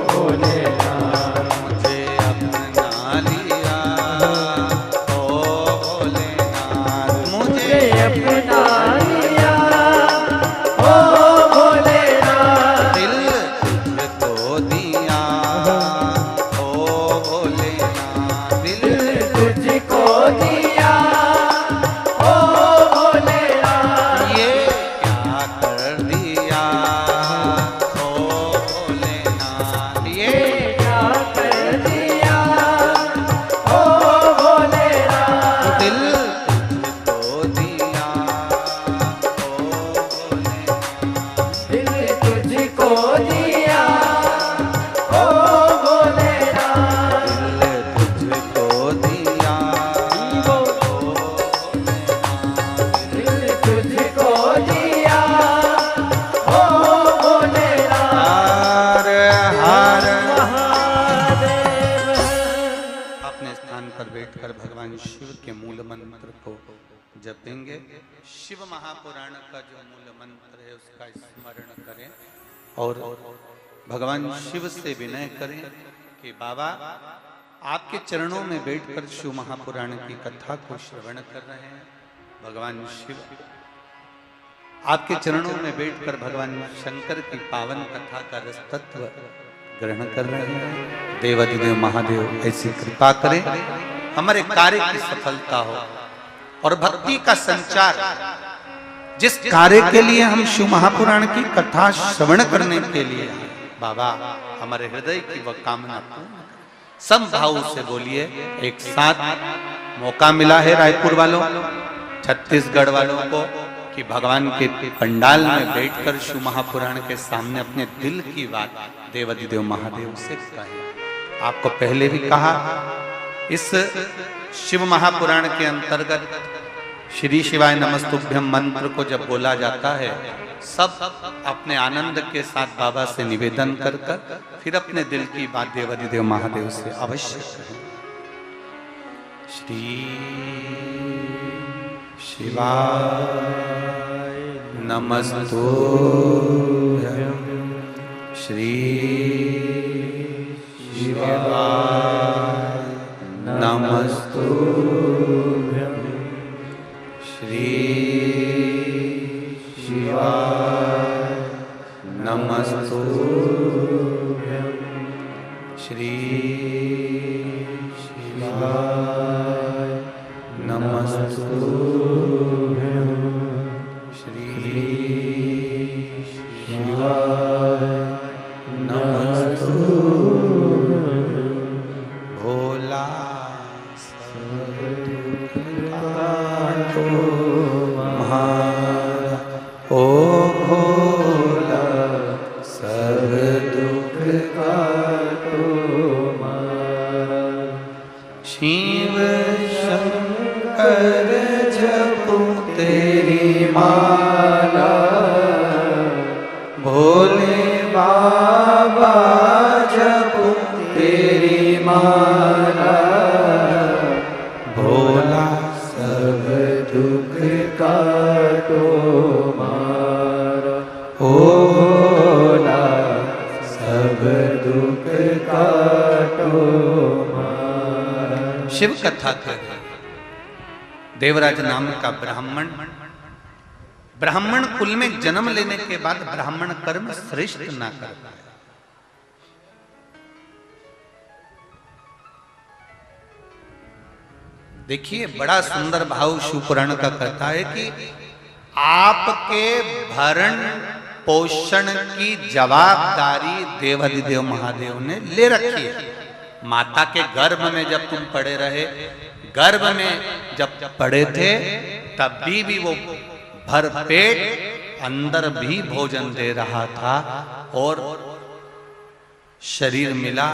भोलेनाथ, मुझे अपना लिया ओ भोलेनाथ, मुझे अपना लिया ओ भोलेनाथ, दिल तुझको दिया ओ भोलेनाथ, दिल तुझको दिया ओ भोलेनाथ, ये क्या कर दिया ओ भोलेनाथ, ये क्या कर दिया ओ भोलेनाथ, दिल तुझको दिया ओ भोलेनाथ, दिल तुझको दिया ओ भोलेनाथ, दिल तुझको दिया ओ भोलेनाथ, दिल तुझको दिया ओ भोलेनाथ, हर महादेव। अपने स्थान पर बैठकर भगवान शिव के मूल मंत्र को जपेंगे। शिव महापुराण का जो मूल मंत्र है उसका स्मरण करें और भगवान शिव से विनय करें कि बाबा आपके चरणों में बैठकर शिव महापुराण की कथा को श्रवण कर रहे हैं। भगवान शिव आपके चरणों में बैठकर भगवान शंकर की पावन कथा का रस तत्व ग्रहण कर रहे हैं। देवाधिदेव महादेव ऐसी कृपा करें, हमारे कार्य की सफलता हो और भक्ति का संचार, जिस कार्य के लिए हम शिव महापुराण की कथा श्रवण करने के लिए बाबा हमारे हृदय की वह कामना पूर्ण करें। सब भाव से बोलिए एक साथ। मौका मिला है रायपुर वालों, छत्तीसगढ़ वालों को कि भगवान के पंडाल में बैठकर शिव महापुराण के सामने अपने दिल की बात देवाधिदेव महादेव से कहें। आपको पहले भी कहा, इस शिव महापुराण के अंतर्गत श्री शिवाय नमस्तुभ्यम मंत्र को जब बोला जाता है, सब अपने आनंद के साथ बाबा से निवेदन कर फिर अपने दिल की बात देवाधिदेव महादेव से अवश्य कहें। श्री शिवाय नमस्तुभ्यं, श्री शिवाय नमस्तुभ्यं, श्री शिवाय नमस्तुभ्यं, श्री शिवाय नमस्तुभ्यं, श्री शिवाय नमस्तुभ्यं। भोला सब दुख काटो हमारा, ओ भोला सब दुख काटो हमारा। शिव शंकर जपो तेरी माला, भोले बाबा जपो तेरी माला। भोला सब दुख काटो मारा, ओ भोला सब दुख काटो मारा। शिव कथा कर देवराज नाम का ब्राह्मण कुल में जन्म लेने के बाद ब्राह्मण कर्म श्रेष्ठ ना कर पाए। देखिए बड़ा सुंदर भाव शिव पुराण का कहता है कि आपके भरण पोषण की जवाबदारी देवाधिदेव महादेव ने ले रखी है। माता के गर्भ में जब तुम पड़े रहे, गर्भ में जब पड़े थे, तब भी वो भर पेट अंदर भी भोजन दे रहा था और शरीर मिला,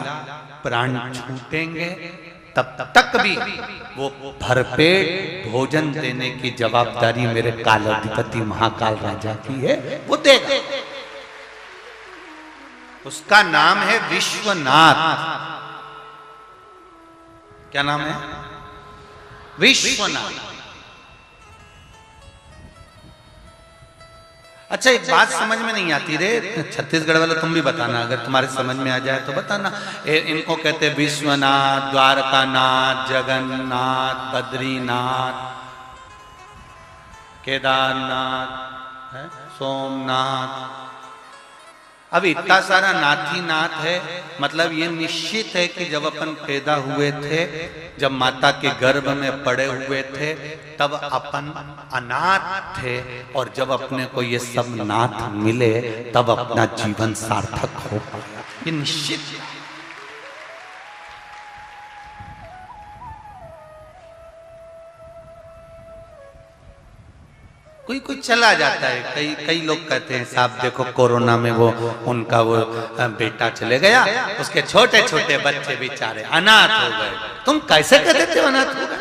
प्राण छूटेंगे तब तक भी वो भरपेट भोजन देने की जवाबदारी मेरे कालाधिपति महाकाल राजा की है, वो देगा। उसका नाम है विश्वनाथ। क्या नाम है? विश्वनाथ। अच्छा एक बात समझ में नहीं आती रे, छत्तीसगढ़ वाले तुम भी बताना, अगर तुम्हारे समझ में आ जाए तो बताना। इनको कहते हैं विश्वनाथ, द्वारकानाथ, जगन्नाथ, बद्रीनाथ, केदारनाथ, सोमनाथ। अब इतना सारा नाथ ही नाथ है, मतलब ये निश्चित है कि जब अपन पैदा हुए थे, जब माता के गर्भ में पड़े हुए थे, तब अपन अनाथ थे, और जब अपने को ये सब नाथ मिले तब अपना जीवन सार्थक हो पाया। ये निश्चित है। कोई चला जाता है, कई लोग कहते हैं साहब देखो कोरोना में वो उनका वो बेटा चले गया, उसके छोटे छोटे बच्चे बेचारे अनाथ हो गए। तुम कैसे कह देते हो अनाथ हो गए?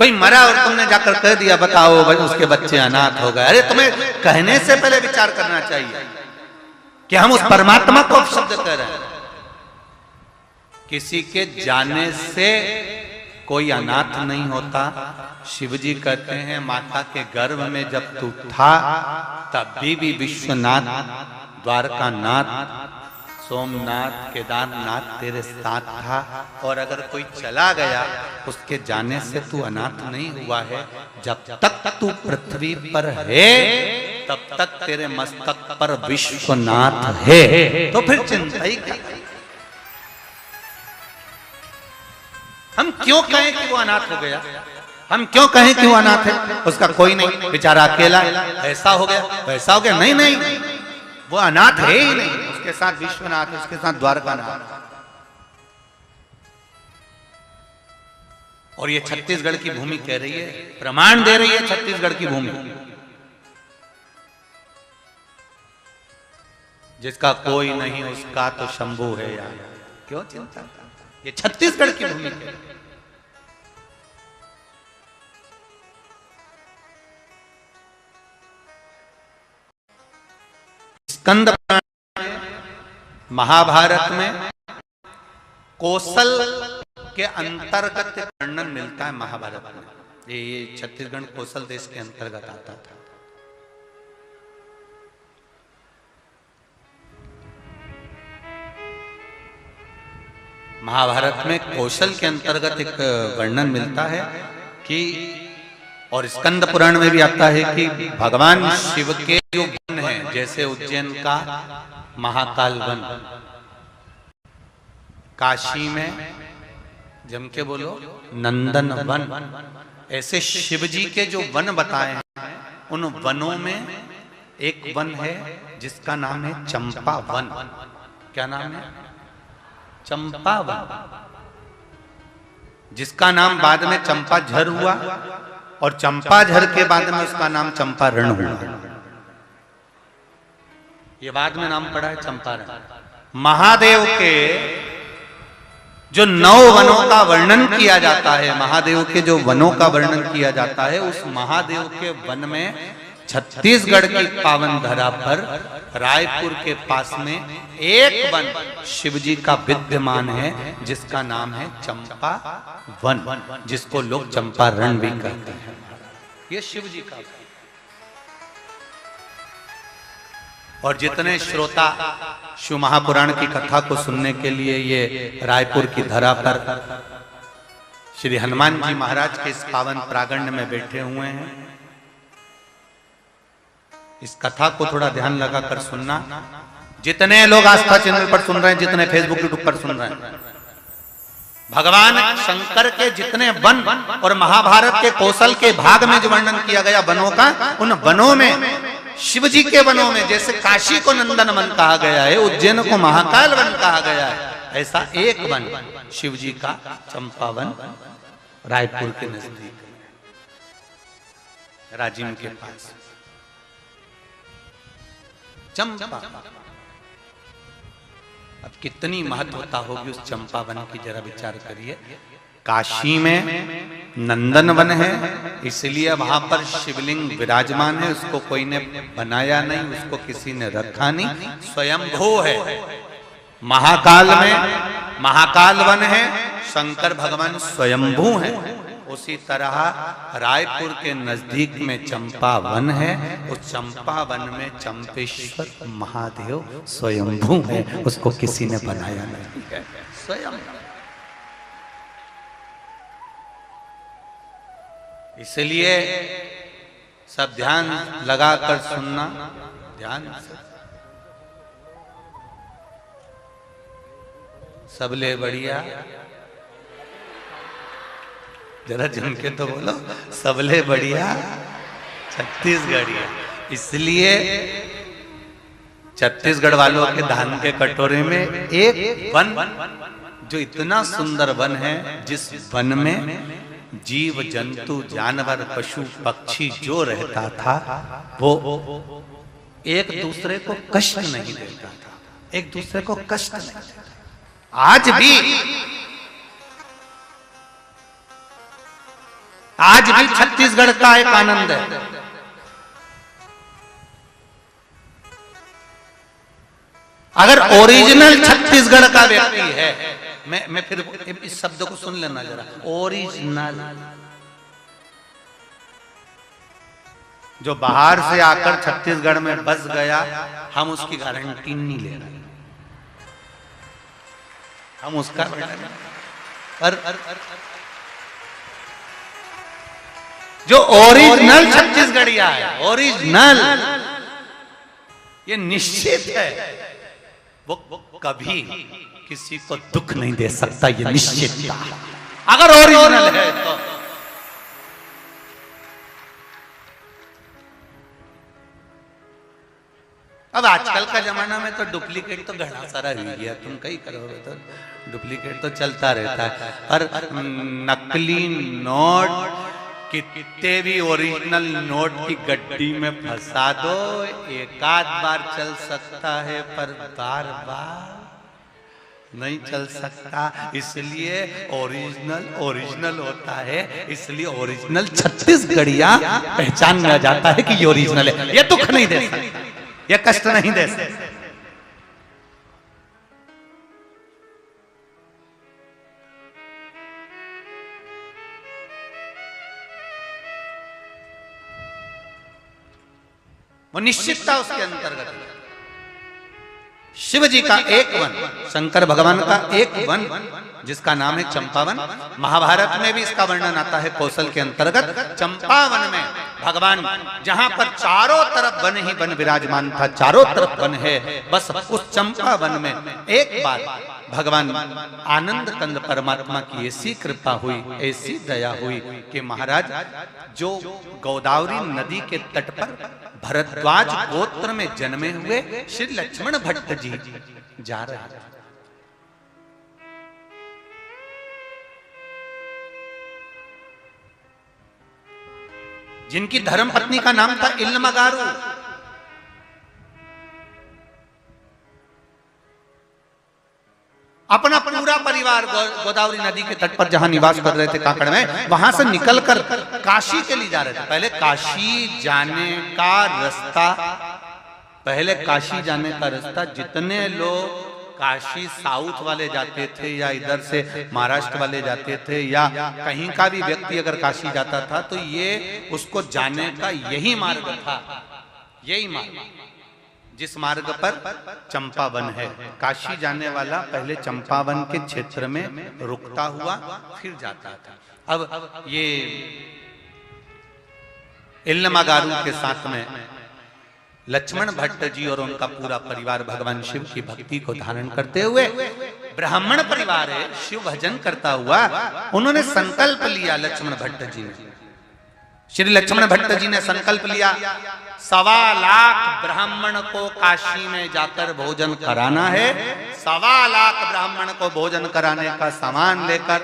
कोई मरा और तुमने जाकर कह दिया बताओ भाई उसके बच्चे अनाथ हो गए। अरे तुम्हें कहने से पहले विचार करना चाहिए कि हम उस परमात्मा को शब्द कह रहे हैं। किसी के जाने से कोई अनाथ नहीं होता। शिवजी कहते हैं माता के गर्भ में जब तू था तब भी विश्वनाथ, द्वारकानाथ, सोमनाथ केदारनाथ तेरे साथ था, और अगर कोई चला गया उसके जाने से तू अनाथ नहीं हुआ है। जब तक तू पृथ्वी पर है तब तक तेरे मस्तक पर विश्वनाथ है। तो फिर चिंता ही क्या? हम क्यों कहें कि वो अनाथ हो गया? हम क्यों कहें कि वो अनाथ है? उसका कोई नहीं, बेचारा अकेला, ऐसा हो गया वैसा हो गया। नहीं नहीं, वो अनाथ है ही नहीं। उसके साथ विश्वनाथ, उसके साथ द्वारकानाथ। और ये छत्तीसगढ़ की भूमि कह रही है, प्रमाण दे रही है छत्तीसगढ़ की भूमि, जिसका कोई नहीं उसका तो शंभू है यार। क्यों चिंता? ये छत्तीसगढ़ की भूमि है। स्कंद महाभारत में कौशल के अंतर्गत वर्णन मिलता है महाभारत में। ये छत्तीसगढ़ कौशल देश के अंतर्गत आता था। महाभारत में कौशल के अंतर्गत एक वर्णन मिलता है कि, और स्कंद पुराण में भी आता है कि भगवान शिव के जो वन है, जैसे उज्जैन का महाकाल वन, काशी में जम के बोलो नंदन वन, ऐसे शिव जी के जो वन बताए हैं उन वनों में एक वन है जिसका नाम है चंपा वन। क्या नाम है? चंपा वन, जिसका नाम बाद में चंपाझर हुआ, और चंपाझर के बाद में उसका नाम चंपारण हुआ। ये बाद में नाम पड़ा है चंपारण। महादेव के जो 9 वनों का वर्णन किया जाता है, महादेव के जो वनों का वर्णन किया जाता है, उस महादेव के वन में छत्तीसगढ़ की पावन धरा पर रायपुर के पास में एक वन शिवजी का विद्यमान है जिसका नाम है चंपा वन, जिसको लोग चंपारण भी कहते हैं। ये शिवजी का। और जितने श्रोता शिव महापुराण की कथा को सुनने के लिए ये रायपुर की धरा पर श्री हनुमान जी महाराज के इस पावन प्रांगण में बैठे हुए हैं, इस कथा को थोड़ा ध्यान लगाकर सुनना। जितने लोग आस्था चैनल पर सुन रहे हैं, जितने फेसबुक यूट्यूब पर सुन रहे हैं, भगवान शंकर के जितने वन और महाभारत के कौशल के भाग में जो वर्णन किया गया वनों का, उन वनों में शिवजी के वनों में जैसे काशी को नंदन वन कहा गया है, उज्जैन को महाकाल वन कहा गया है, ऐसा एक वन शिवजी का चंपा वन रायपुर के नजदीक राजिम के पास चंपा। अब कितनी महत्वता होगी उस चंपा वन की, जरा विचार करिए। काशी में नंदन वन है, इसलिए वहां पर शिवलिंग विराजमान है, उसको कोई ने बनाया नहीं, उसको किसी ने रखा नहीं, स्वयंभू है। महाकाल में महाकाल वन है, शंकर भगवान स्वयंभू है। उसी तरह रायपुर के नजदीक में चंपा वन है, उस चंपा वन में चंपेश्वर महादेव स्वयंभू है, उसको किसी ने बनाया नहीं है, स्वयं। इसलिए सब ध्यान लगाकर सुनना, ध्यान से। सबले बढ़िया, जरा जम के तो बोलो, सबले बढ़िया छत्तीसगढ़िया। इसलिए छत्तीसगढ़ वालों के धान के कटोरे में एक वन, जो इतना सुंदर वन है, जिस वन में जीव जंतु जानवर पशु पक्षी जो रहता था वो एक दूसरे को कष्ट नहीं देता था, एक दूसरे को कष्ट नहीं देता। आज भी छत्तीसगढ़ का एक आनंद है। अगर ओरिजिनल छत्तीसगढ़ का व्यक्ति है, मैं फिर इस शब्द को सुन लेना जरा, ओरिजिनल, जो बाहर से आकर छत्तीसगढ़ में बस गया, हम उसकी गारंटी नहीं ले रहे। हम उसका वर्णन पर जो ओरिजिनल छत्तीसगढ़िया है, ओरिजिनल, ये निश्चित है वो कभी किसी को दुख नहीं दे सकता, ये निश्चित अगर ओरिजिनल है तो। अब आजकल का जमाना में तो डुप्लीकेट तो घना सारा हो गया, तुम कहीं करोगे तो डुप्लीकेट तो चलता रहता है। और नकली नोट कितने भी ओरिजिनल नोट की गड्डी में फंसा दो, एक आध बार चल सकता है पर बार बार नहीं चल सकता। इसलिए ओरिजिनल ओरिजिनल होता है, इसलिए ओरिजिनल छत्तीसगढ़िया पहचान में आ जाता है कि ये ओरिजिनल है। ये दुख नहीं दे सकता, ये कष्ट नहीं दे सकता। वो निश्चितता उसके अंतर्गत। शिव जी का एक वन, शंकर भगवान का एक वन जिसका नाम है चंपावन, महाभारत में भी इसका वर्णन आता है कौशल के अंतर्गत। चंपावन में भगवान, जहां पर चारों तरफ वन ही वन विराजमान था, चारों तरफ वन है, बस उस चंपावन में एक बार भगवान आनंद कंद परमात्मा की ऐसी कृपा हुई, ऐसी दया हुई कि महाराज जो गोदावरी नदी के तट पर भरद्वाज गोत्र में जन्मे हुए श्री लक्ष्मण भट्ट जी जा रहे हैं। जिनकी धर्म पत्नी का नाम था इल्मगारू। अपना पूरा परिवार गोदावरी नदी के तट पर जहां निवास कर रहे थे काकड़ में, वहां से निकलकर काशी के लिए जा रहे थे। पहले काशी जाने का रास्ता, पहले काशी जाने का रास्ता, जितने लोग काशी साउथ वाले जाते थे या इधर से महाराष्ट्र वाले जाते थे या कहीं का भी व्यक्ति अगर काशी जाता था तो ये उसको जाने का यही मार्ग था, यही मार्ग जिस मार्ग पर चंपावन है। काशी जाने वाला पहले चंपावन के क्षेत्र में रुकता हुआ फिर जाता था। अब ये इल्मगारू के साथ में लक्ष्मण भट्ट जी और उनका पूरा परिवार भगवान शिव की भक्ति को धारण करते हुए, ब्राह्मण परिवार है, शिव भजन करता हुआ उन्होंने संकल्प लिया। लक्ष्मण भट्ट जी ने, श्री लक्ष्मण भट्ट जी ने संकल्प लिया 1.25 लाख ब्राह्मण को काशी में जाकर भोजन कराना है। 1.25 लाख ब्राह्मण को भोजन कराने का सामान लेकर,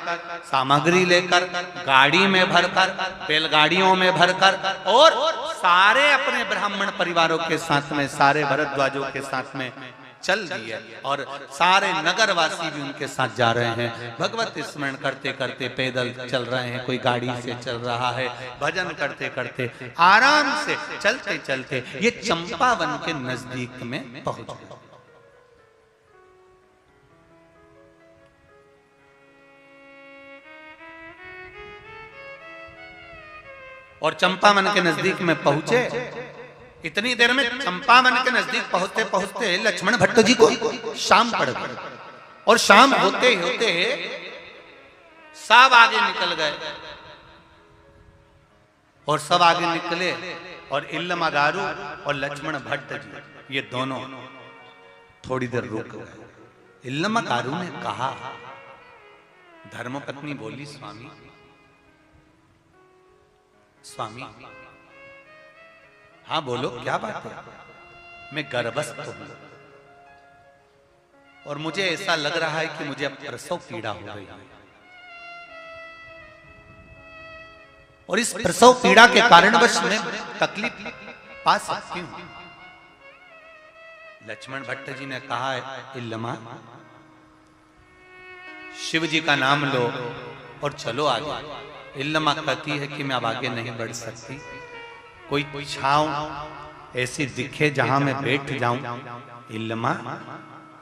सामग्री लेकर, गाड़ी में भरकर, बैलगाड़ियों में भरकर और सारे अपने ब्राह्मण परिवारों के साथ में, सारे भरद्वाजों के साथ में चल दिए और सारे नगरवासी भी उनके साथ जा रहे हैं। भगवत स्मरण करते करते पैदल चल रहे हैं, कोई गाड़ी से चल रहा है, भजन करते करते आराम से चलते चलते ये चंपावन के नजदीक में पहुंच गए। और चंपावन के नजदीक में पहुंचे, इतनी देर में चंपावन के नजदीक पहुंचते पहुंचते लक्ष्मण भट्ट जी को शाम पड़ गई और शाम होते होते सब आगे निकल गए और सब आगे निकले और इल्मगारू और लक्ष्मण भट्ट जी ये दोनों थोड़ी देर रुक गए। इल्मगारू ने कहा, धर्मपत्नी बोली, स्वामी स्वामी, हाँ बोलो क्या बात है? मैं गर्भस्थ हूं और मुझे ऐसा लग रहा है कि मुझे अब प्रसव पीड़ा हो गई है और इस प्रसव पीड़ा के कारणवश मैं तकलीफ पा सकती हूं। लक्ष्मण भट्ट जी ने कहा, इल्लमा शिव जी का नाम लो और चलो आगे। इल्लमा कहती है कि मैं अब आगे नहीं बढ़ सकती, कोई छांव ऐसी दिखे जहां मैं बैठ जाऊं। इल्लमा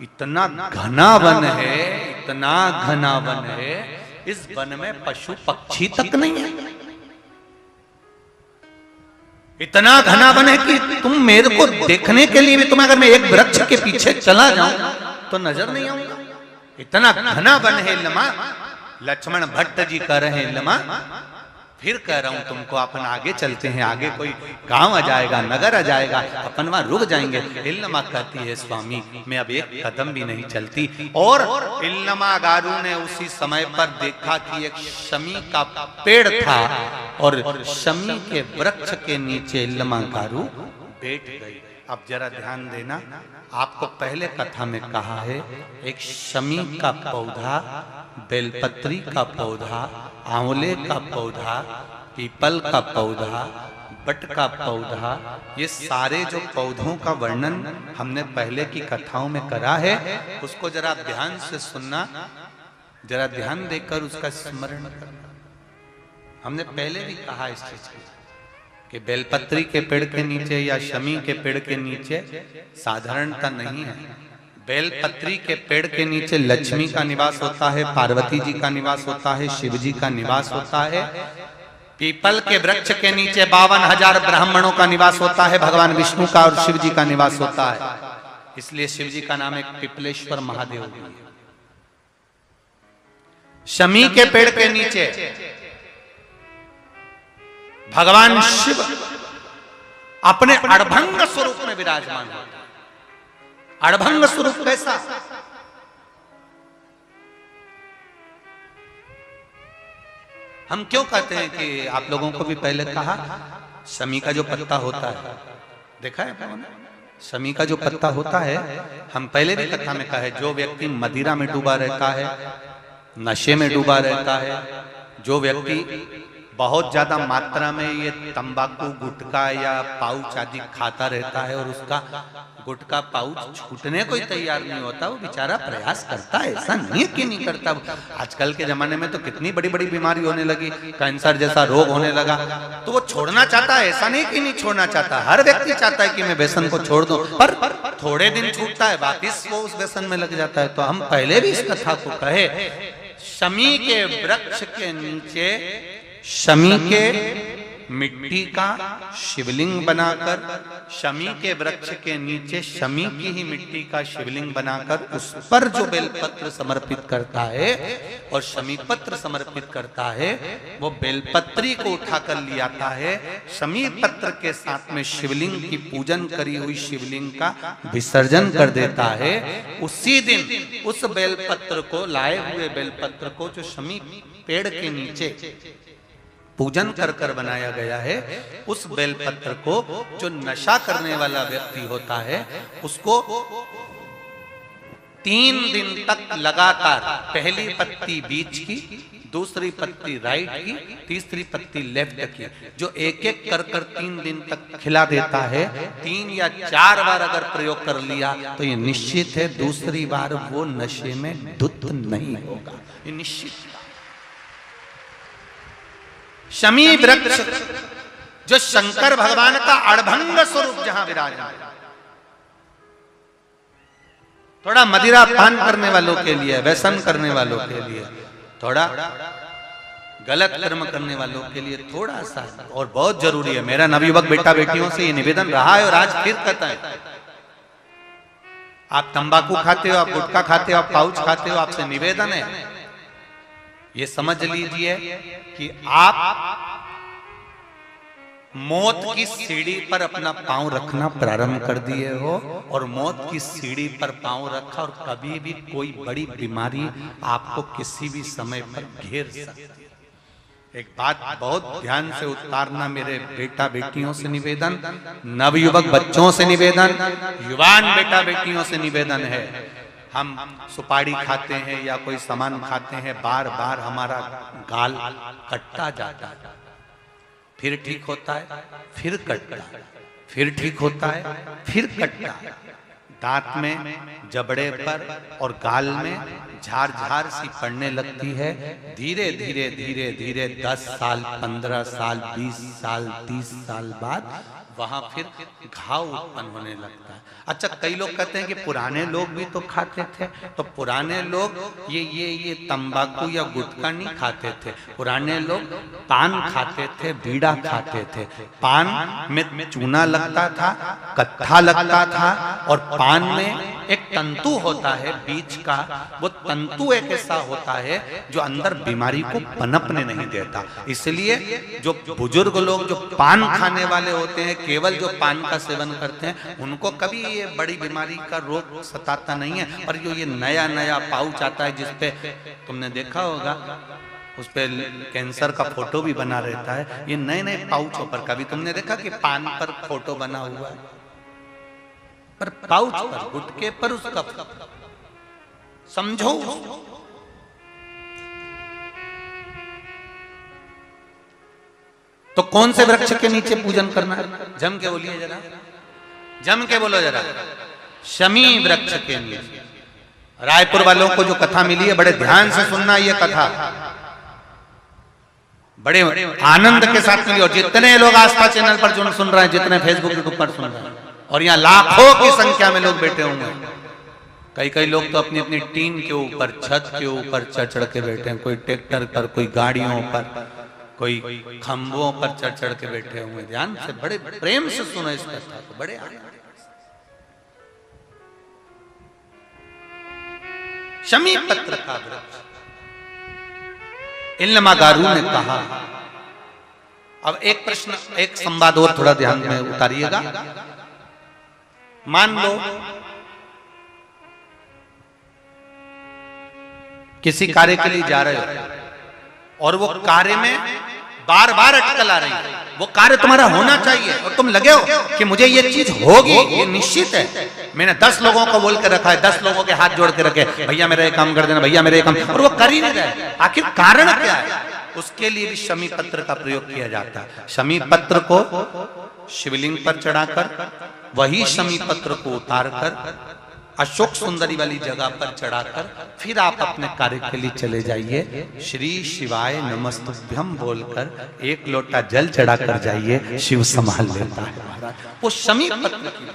इतना घना वन है, इतना घना वन है, इस वन में पशु पक्षी तक नहीं है। इतना घना वन है कि तुम मेरे को देखने के लिए भी, तुम्हें अगर मैं एक वृक्ष के पीछे चला जाऊं तो नजर नहीं आऊंगा। इतना घना वन है इल्लमा, लक्ष्मण भट्ट जी कह रहे हैं इल्लमा, फिर कह रहा हूं तुमको, अपन आगे चलते हैं, आगे कोई गांव आ जाएगा, नगर आ जाएगा, अपन वहां रुक जाएंगे। इल्लमा कहती है स्वामी मैं अब एक कदम भी नहीं चलती। और इल्लमा गारू ने उसी समय पर देखा कि एक शमी का पेड़ था और शमी के वृक्ष के नीचे इल्लमा गारू बैठ गई। अब जरा ध्यान देना, आपको पहले कथा में कहा है एक शमी का पौधा, बेलपत्री का पौधा, आंवले का पौधा, पीपल का पौधा, बट का पौधा, ये सारे जो पौधों का वर्णन हमने पहले की कथाओं में करा है, उसको जरा ध्यान से सुनना, जरा ध्यान देकर उसका स्मरण करना। हमने पहले भी कहा इस चीज को कि बेलपत्री के पेड़ के नीचे या शमी के पेड़ के नीचे साधारणता नहीं है। बेलपत्री के पेड़ के नीचे लक्ष्मी का निवास होता है, पार्वती जी का निवास होता है, शिव जी का निवास होता है। पीपल के वृक्ष के नीचे 52,000 ब्राह्मणों का निवास होता है, भगवान विष्णु का और शिव जी का निवास होता है। इसलिए शिव जी का नाम एक पिपलेश्वर महादेव भी है। शमी के पेड़ के नीचे भगवान शिव अपने अड़भंग स्वरूप में विराजमान होते हैं। अड़भंग स्वरूप कैसा? हम क्यों कहते हैं कि आप लोगों को भी पहले कहा, शमी का जो पत्ता होता है, देखा है शमी का जो पत्ता होता है, हम पहले भी कथा में कहा है, जो व्यक्ति मदिरा में डूबा रहता है, नशे में डूबा रहता है, जो व्यक्ति बहुत ज्यादा मात्रा में ये तंबाकू, गुटखा या पाउच आदि खाता रहता है और उसका गुटखा पाउच छूटने को ही तैयार नहीं होता, वो बेचारा प्रयास करता है, ऐसा नहीं है कि नहीं करता। आजकल के जमाने में तो कितनी बड़ी बड़ी बीमारी होने लगी, कैंसर जैसा रोग होने लगा, तो वो छोड़ना चाहता है, ऐसा नहीं कि नहीं छोड़ना चाहता। हर व्यक्ति चाहता है कि मैं व्यसन को छोड़ दूं, पर थोड़े दिन छूटता है, वापिस वो उस व्यसन में लग जाता है। तो हम पहले भी इस कथा को कहे, शमी के वृक्ष के नीचे शमी के मिट्टी का शिवलिंग बनाकर, शमी के वृक्ष के नीचे शमी की ही मिट्टी का शिवलिंग बनाकर उस पर जो बेलपत्र समर्पित करता है और शमी पत्र समर्पित करता है, वो बेलपत्री को उठाकर ले आता है, शमी पत्र के साथ में शिवलिंग की पूजन करी हुई शिवलिंग का विसर्जन कर देता है। उसी दिन उस बेलपत्र को, लाए हुए बेलपत्र को जो शमी पेड़ के नीचे पूजन कर कर बनाया गया है, उस बेलपत्र को जो नशा करने वाला व्यक्ति होता है, उसको 3 दिन तक लगातार पहली पत्ती बीच की, दूसरी पत्ती राइट की, तीसरी पत्ती लेफ्ट की, जो एक एक कर कर 3 दिन तक खिला देता है। 3 या 4 बार अगर प्रयोग कर लिया तो ये निश्चित है दूसरी बार वो नशे में धुत नहीं होगा, ये निश्चित। शमी वृक्ष जो शंकर भगवान का अड़भंग स्वरूप जहां विराजमान, थोड़ा मदिरा पान करने वालों के लिए, व्यसन करने वालों के लिए, थोड़ा गलत कर्म करने वालों के लिए थोड़ा सा और बहुत जरूरी है। मेरा नवयुवक बेटा बेटियों से ये निवेदन रहा है और आज फिर कहता है, आप तंबाकू खाते हो, आप गुटखा खाते हो, आप पाउच खाते हो, आपसे निवेदन है ये समझ लीजिए कि आप मौत की सीढ़ी पर अपना पांव रखना प्रारंभ कर दिए हो और मौत की सीढ़ी पर पांव रखा और कभी भी कोई बड़ी बीमारी आपको किसी भी समय पर घेर सकती है। एक बात बहुत ध्यान से उतारना, मेरे बेटा बेटियों से निवेदन, नवयुवक बच्चों से निवेदन, युवान बेटा बेटियों से निवेदन है, हम सुपारी खाते हैं या कोई सामान खाते हैं, बार बार हमारा गाल कटता जाता है, फिर ठीक होता है, फिर कटता है, फिर ठीक होता है, फिर कटता है। दांत में, जबड़े पर और गाल में झार झार सी पड़ने लगती है। धीरे धीरे धीरे धीरे 10 साल, 15 साल, 20 साल, 30 साल बाद वहां फिर घाव उत्पन्न होने लगता है। अच्छा, कई लोग कहते हैं कि पुराने लोग भी तो खाते थे, तो पुराने लोग ये तंबाकू या गुटखा नहीं खाते थे, पुराने लोग पान खाते थे, बीड़ा खाते थे। पान में चूना लगता था, कत्था लगता था और पान में एक तंतु होता है बीच का, वो तंतु एक ऐसा होता है जो अंदर बीमारी को पनपने नहीं देता। इसलिए जो बुजुर्ग लोग जो पान खाने वाले होते हैं, केवल जो पान का सेवन करते हैं, उनको कभी ये बड़ी बीमारी का रोग सताता नहीं है। और जो ये नया नया पाउच आता है जिसपे तुमने देखा होगा, उस पे कैंसर का फोटो भी बना रहता है, ये नए नए पाउचों पर, कभी तुमने देखा कि पान पर फोटो बना हुआ है? पर पाउच पर, गुटके पर उसका समझो। तो कौन से वृक्ष के नीचे पूजन करना है? जम के बोलिए जरा, जम के बोलो जरा। शमी वृक्ष के नीचे। रायपुर वालों को जो कथा मिली है, बड़े ध्यान से सुनना ये कथा, बड़े आनंद के साथ मिली। और जितने लोग आस्था चैनल पर जो सुन रहे हैं, जितने फेसबुक यूट्यूब पर सुन रहे हैं, और यहाँ लाखों की संख्या में लोग बैठे होंगे। कई कई लोग तो अपनी अपनी टीन के ऊपर, छत के ऊपर चढ़ चढ़ के बैठे हैं, कोई ट्रैक्टर पर, कोई गाड़ियों पर, कोई खंभों पर चढ़ चढ़ के बैठे हुए। ध्यान से, बड़े प्रेम से सुनो इस कथा को, बड़े शमी पत्र का वृक्ष। इल्लमागारू ने कहा, अब एक प्रश्न, एक संवाद और थोड़ा ध्यान में उतारिएगा। मान लो किसी कार्य के लिए जा रहे हो और वो कार्य में बार बार अटकल आ रही है, वो कार्य तुम्हारा होना चाहिए और तुम लगे हो कि मुझे ये चीज होगी, ये निश्चित है। मैंने 10 लोगों को बोल के रखा है, 10 लोगों के हाथ जोड़ के रखे, भैया मेरा ये काम कर देना, भैया मेरा ये काम, और वो कर ही नहीं रहे। आखिर कारण क्या है? उसके लिए भी शमी पत्र का प्रयोग किया जाता है। शमी पत्र को शिवलिंग पर चढ़ाकर, वही शमी पत्र को उतारकर अशोक सुंदरी वाली जगह पर चढ़ाकर फिर आप अपने कार्य के लिए चले जाइए। श्री शिवाय नमस्तुभ्यम बोलकर 1 लोटा जल चढ़ाकर जाइए, शिव संभाल लेता है महाराज। वो शमी पत्र की,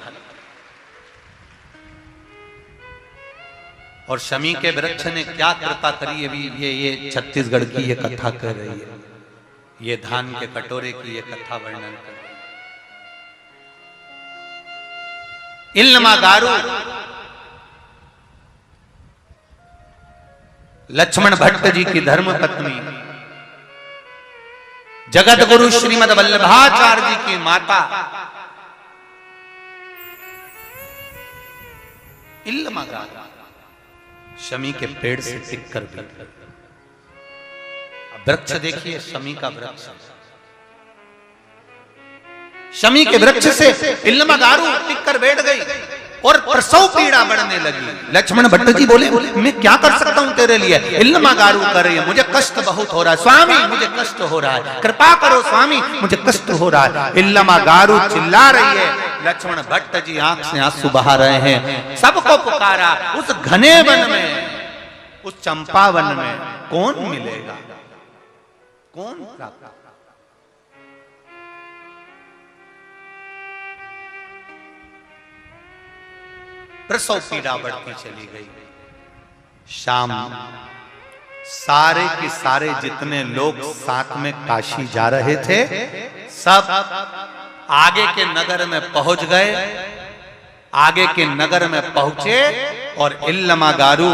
और शमी के वृक्ष ने क्या कृपा करी, अभी ये छत्तीसगढ़ की ये कथा कर रही है, ये धान के कटोरे की ये कथा वर्णन कर रही है। इल्लमागारू लक्ष्मण भट्ट जी की धर्म पत्नी, जगत गुरु श्रीमद वल्लभाचार्य जी की माता इल्लमागारू शमी के पेड़ से टिक कर भी, वृक्ष देखिए, शमी का वृक्ष, शमी के वृक्ष से इल्लमागारू टिक कर बैठ गई और प्रसव पीड़ा बढ़ने लगी। लक्ष्मण भट्ट जी बोले, मैं क्या कर सकता हूं तेरे लिए? इल्लमागारू कर रही है, मुझे कष्ट बहुत हो रहा है स्वामी, मुझे कष्ट हो रहा है, कृपा करो स्वामी, मुझे कष्ट हो रहा है। इल्लमागारू चिल्ला रही है, लक्ष्मण भट्ट जी आंख से आंसू बहा रहे हैं। सबको पुकारा, उस घने वन में, उस चंपा वन में कौन मिलेगा, कौन प्राप्त? प्रसव पीड़ा बढ़ती चली गई। शाम, सारे के सारे जितने लोग साथ में काशी जा रहे थे, सब आगे के नगर में पहुंच गए। आगे के नगर में पहुंचे और इल्लमागारू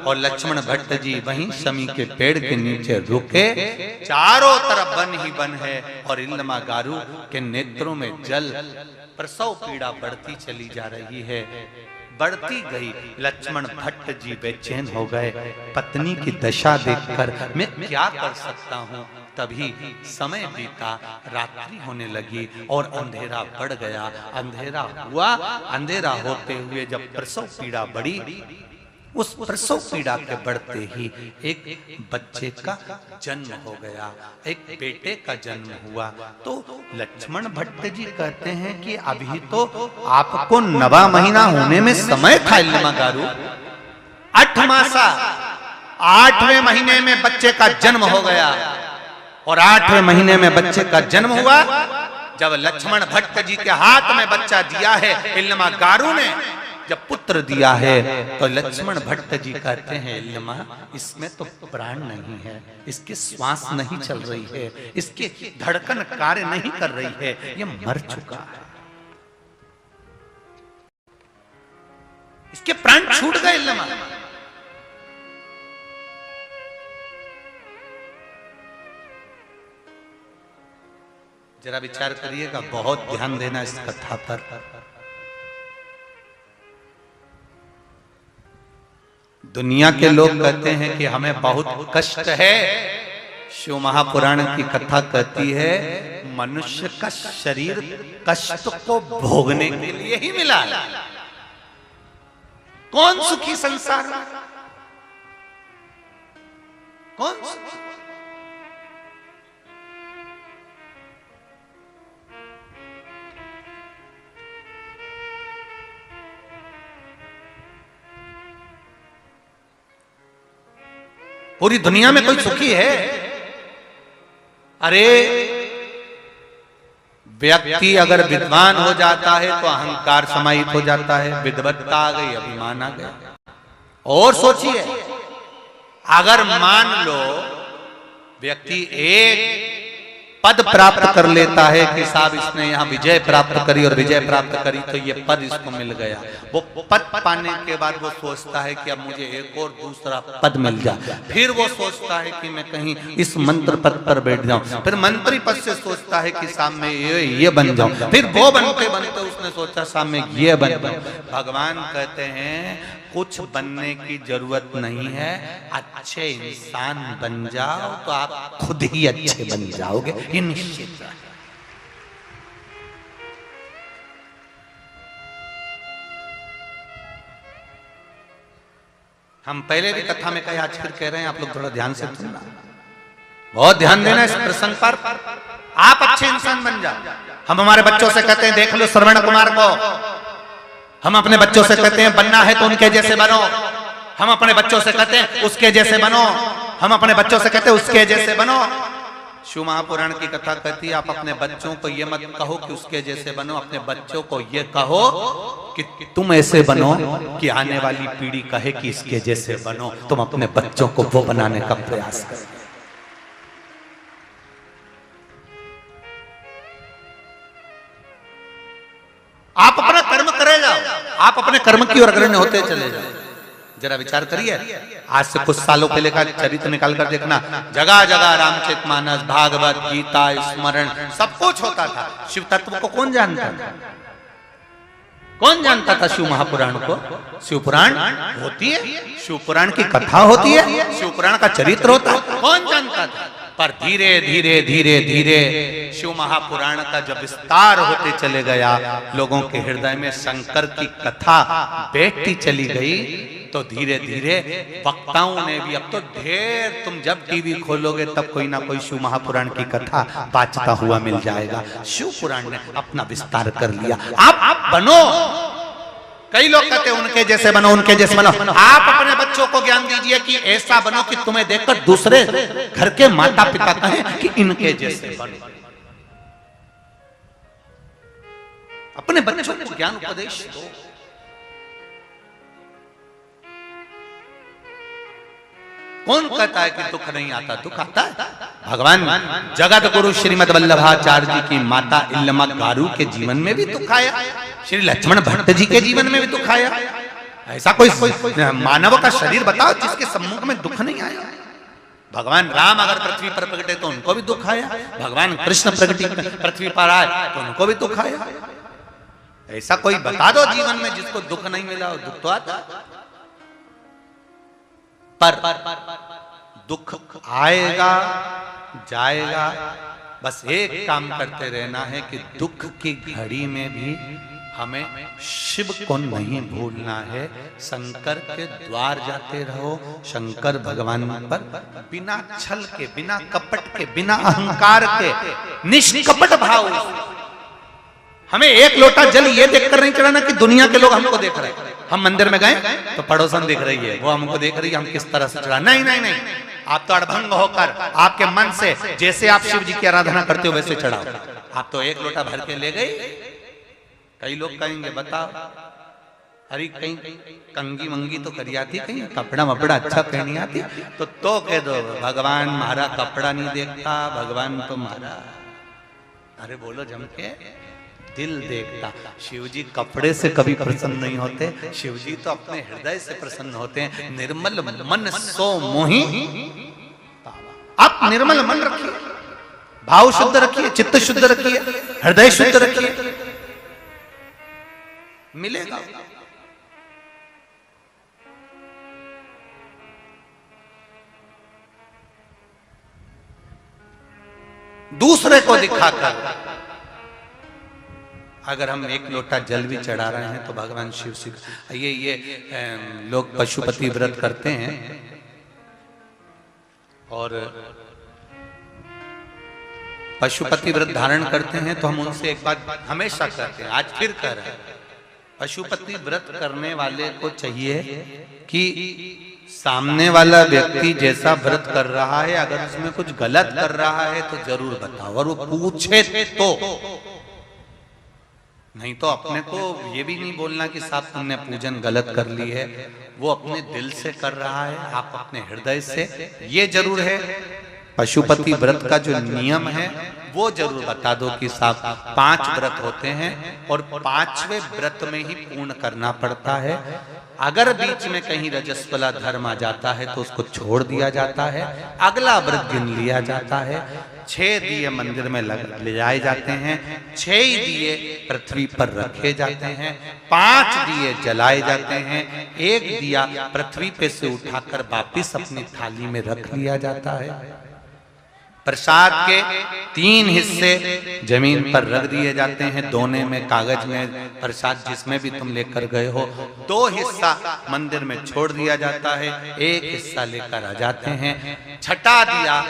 और लक्ष्मण भट्ट जी वहीं शमी के पेड़ के नीचे रुके। चारों तरफ वन ही वन है और इल्लमागारू के नेत्रों में जल। प्रसव पीड़ा बढ़ती चली जा रही है, बढ़ती गई। लक्ष्मण भट्ट जी बेचैन हो गए, पत्नी की दशा देखकर मैं क्या कर सकता हूँ। तभी समय बीता, रात्रि होने लगी और अंधेरा बढ़ गया। अंधेरा हुआ, अंधेरा होते हुए जब प्रसव पीड़ा बढ़ी, उस प्रसव पीड़ा के बढ़ते ही एक बच्चे का जन्म हो गया, एक बेटे का जन्म हुआ। तो लक्ष्मण भट्ट जी कहते हैं कि अभी तो आपको 9वां महीना होने में समय था इल्लमागारू। 8 मासा, 8वें महीने में बच्चे का जन्म हो गया और 8वें महीने में बच्चे का जन्म हुआ। जब लक्ष्मण भट्ट जी के हाथ में बच्चा दिया है इल्लमागारू ने, जब पुत्र दिया है, तो लक्ष्मण भट्ट जी कहते हैं, इल्लमा इसमें तो प्राण नहीं है, इसकी श्वास नहीं चल रही है, इसकी धड़कन कार्य नहीं कर रही है, ये मर चुका है, इसके प्राण छूट गए इल्लमा। जरा विचार करिएगा, बहुत ध्यान देना इस कथा पर। दुनिया के लोग कहते हैं कि हमें बहुत कष्ट है। शिव महापुराण की कथा कहती है मनुष्य का शरीर कष्ट को भोगने के लिए ही मिला है। कौन सुखी संसार में? कौन सुखी? पूरी दुनिया में कोई सुखी है? अरे व्यक्ति अगर विद्वान हो जाता है तो अहंकार समाहित हो जाता है, विद्वत्ता आ गई, अभिमान आ गया। और सोचिए, अगर मान लो व्यक्ति एक पद प्राप्त कर लेता है कि साहब इसने यहाँ विजय प्राप्त करी और विजय प्राप्त करी तो ये पद इसको मिल गया, वो पद पाने के बाद वो सोचता है कि अब मुझे एक और दूसरा पद मिल जाए। फिर वो सोचता है कि मैं कहीं इस मंत्र पद पर बैठ जाऊं, फिर मंत्री पद से सोचता है कि साहब मैं ये बन जाऊं, फिर वो बनते बनते उसने सोचा साहब मैं ये बन जाऊं। भगवान कहते हैं कुछ बनने की जरूरत नहीं है, अच्छे इंसान बन जाओ तो आप खुद ही अच्छे बन जाओगे, ये निश्चित है। हम पहले भी कथा में कहे, आज फिर कह रहे हैं, आप लोग थोड़ा ध्यान से सुनना, बहुत ध्यान देना इस प्रसंग पर। आप अच्छे इंसान बन जाओ। हम हमारे बच्चों से कहते हैं देख लो श्रवण कुमार को, हम अपने बच्चों से कहते हैं बनना है तो उनके जैसे बनो। हम अपने बच्चों से कहते हैं उसके जैसे बनो, हम अपने बच्चों से कहते हैं उसके जैसे बनो। शिव महापुराण की कथा कहती है आप अपने बच्चों को ये मत कहो कि उसके जैसे बनो, अपने बच्चों को ये कहो कि तुम ऐसे बनो कि आने वाली पीढ़ी कहे कि इसके जैसे बनो। तुम अपने बच्चों को वो बनाने का प्रयास करो। आप अपना कर्म करे जाओ, आप अपने कर्म की ओर अग्रणी होते चले जाओ। जरा विचार करिए, आज से कुछ सालों पहले का चरित्र निकाल कर देखना, जगह जगह रामचरितमानस, भागवत, गीता, स्मरण सब कुछ होता था। शिव तत्व को कौन जानता था? कौन जानता था शिव महापुराण को? शिव पुराण होती है, शिव पुराण की कथा होती है, शिव पुराण का चरित्र होता है, कौन जानता था? पर धीरे धीरे धीरे धीरे शिव महापुराण का जब विस्तार होते चले गया, लोगों के हृदय में शंकर की कथा बैठती चली गई, तो धीरे धीरे वक्ताओं ने भी, अब तो ढेर, तुम जब टीवी खोलोगे तब कोई ना कोई शिव महापुराण की कथा बाचता हुआ मिल जाएगा। शिव पुराण ने अपना विस्तार कर लिया। आप बनो, कई लोग कहते हैं उनके जैसे बनो, उनके जैसे बनो। आप अपने बच्चों को ज्ञान दीजिए कि ऐसा बनो कि तुम्हें देखकर दूसरे घर के माता पिता कहें कि इनके जैसे बनो। अपने बच्चों को ज्ञान उपदेश दो। कौन कहता है कि दुख नहीं आता? दुख आता है। भगवान जगत गुरु श्रीमद वल्लभाचार्य जी की माता इल्लमा गारू के जीवन में भी दुख आया, श्री लक्ष्मण भट्ट जी के जीवन में भी दुख आया। ऐसा कोई मानव का शरीर बताओ जिसके सम्मुख में दुख नहीं आया? भगवान राम अगर पृथ्वी पर प्रकटे तो उनको भी दुख आया, भगवान कृष्ण पृथ्वी पर आए तो उनको भी दुख आया। ऐसा कोई बता दो जीवन में जिसको दुख नहीं मिला हो। दुख तो आता, पर दुख आएगा जाएगा, बस एक काम करते रहना है कि दुख की घड़ी में भी हमें शिव को नहीं भूलना है। शंकर के द्वार जाते रहो, शंकर भगवान पर बिना छल के, बिना कपट के, बिना अहंकार के, निष्कपट भाव। हमें एक लोटा जल ये देखकर नहीं चढ़ाना कि दुनिया के लोग हमको देख रहे हैं। हम मंदिर में गए तो पड़ोसन दिख रही है, वो हमको देख रही है, हम किस तरह से चढ़ा। नहीं नहीं नहीं, आप तो अड़भंग होकर आपके मन से जैसे आप शिव जी की आराधना करते हो वैसे चढ़ाओ। आप तो एक लोटा भर के ले गए। कई लोग कहेंगे बताओ, अरे कहीं कंगी मंगी तो करी आती, कहीं कपड़ा वपड़ा अच्छा पहनी आती, तो कह दो भगवान हमारा कपड़ा नहीं देखता, भगवान तो हमारा। अरे बोलो जम के, दिल देखता। शिव जी कपड़े से कभी प्रसन्न नहीं होते, शिव जी तो अपने हृदय से प्रसन्न होते हैं। निर्मल मन सो मोहि, आप निर्मल मन रखिए, भाव शुद्ध रखिए, चित्त शुद्ध रखिए, हृदय शुद्ध रखिए, मिलेगा। दूसरे को दिखाकर अगर हम एक लोटा जल भी चढ़ा रहे हैं तो भगवान शिव से ये लोग पशुपति व्रत करते हैं और पशुपति व्रत धारण करते हैं, तो हम उनसे एक बात हमेशा कहते हैं, आज फिर कह रहे हैं, पशुपति व्रत करने वाले को चाहिए कि सामने वाला व्यक्ति जैसा व्रत कर रहा है, अगर उसमें कुछ गलत कर रहा है तो जरूर बताओ, और वो पूछे तो, नहीं तो अपने को ये भी नहीं बोलना कि साहब तुमने पूजन गलत कर ली है। वो अपने दिल से कर रहा है, आप अपने हृदय से। ये जरूर है पशुपति व्रत का जो नियम है वो जरूर बता दो कि साहब 5 व्रत होते हैं और 5वें व्रत में ही पूर्ण करना पड़ता है। अगर बीच में कहीं रजस्वला धर्म आ जाता है तो उसको छोड़ दिया जाता है, अगला व्रत गिन लिया जाता है। 6 दिए मंदिर में ले जाए जाते हैं, 6 ही दिए पृथ्वी पर रखे जाते हैं, 5 दिए जलाए जाते हैं, 1 दिया पृथ्वी पे से उठाकर वापिस अपनी थाली में रख लिया जाता है। प्रसाद के 3 हिस्से जमीन पर रख दिए जाते हैं, दोने में कागज में प्रसाद जिसमें भी तुम लेकर गए हो, 2 हिस्सा मंदिर में छोड़ दिया जाता है, 1 हिस्सा लेकर आ जाते हैं। छठा दिया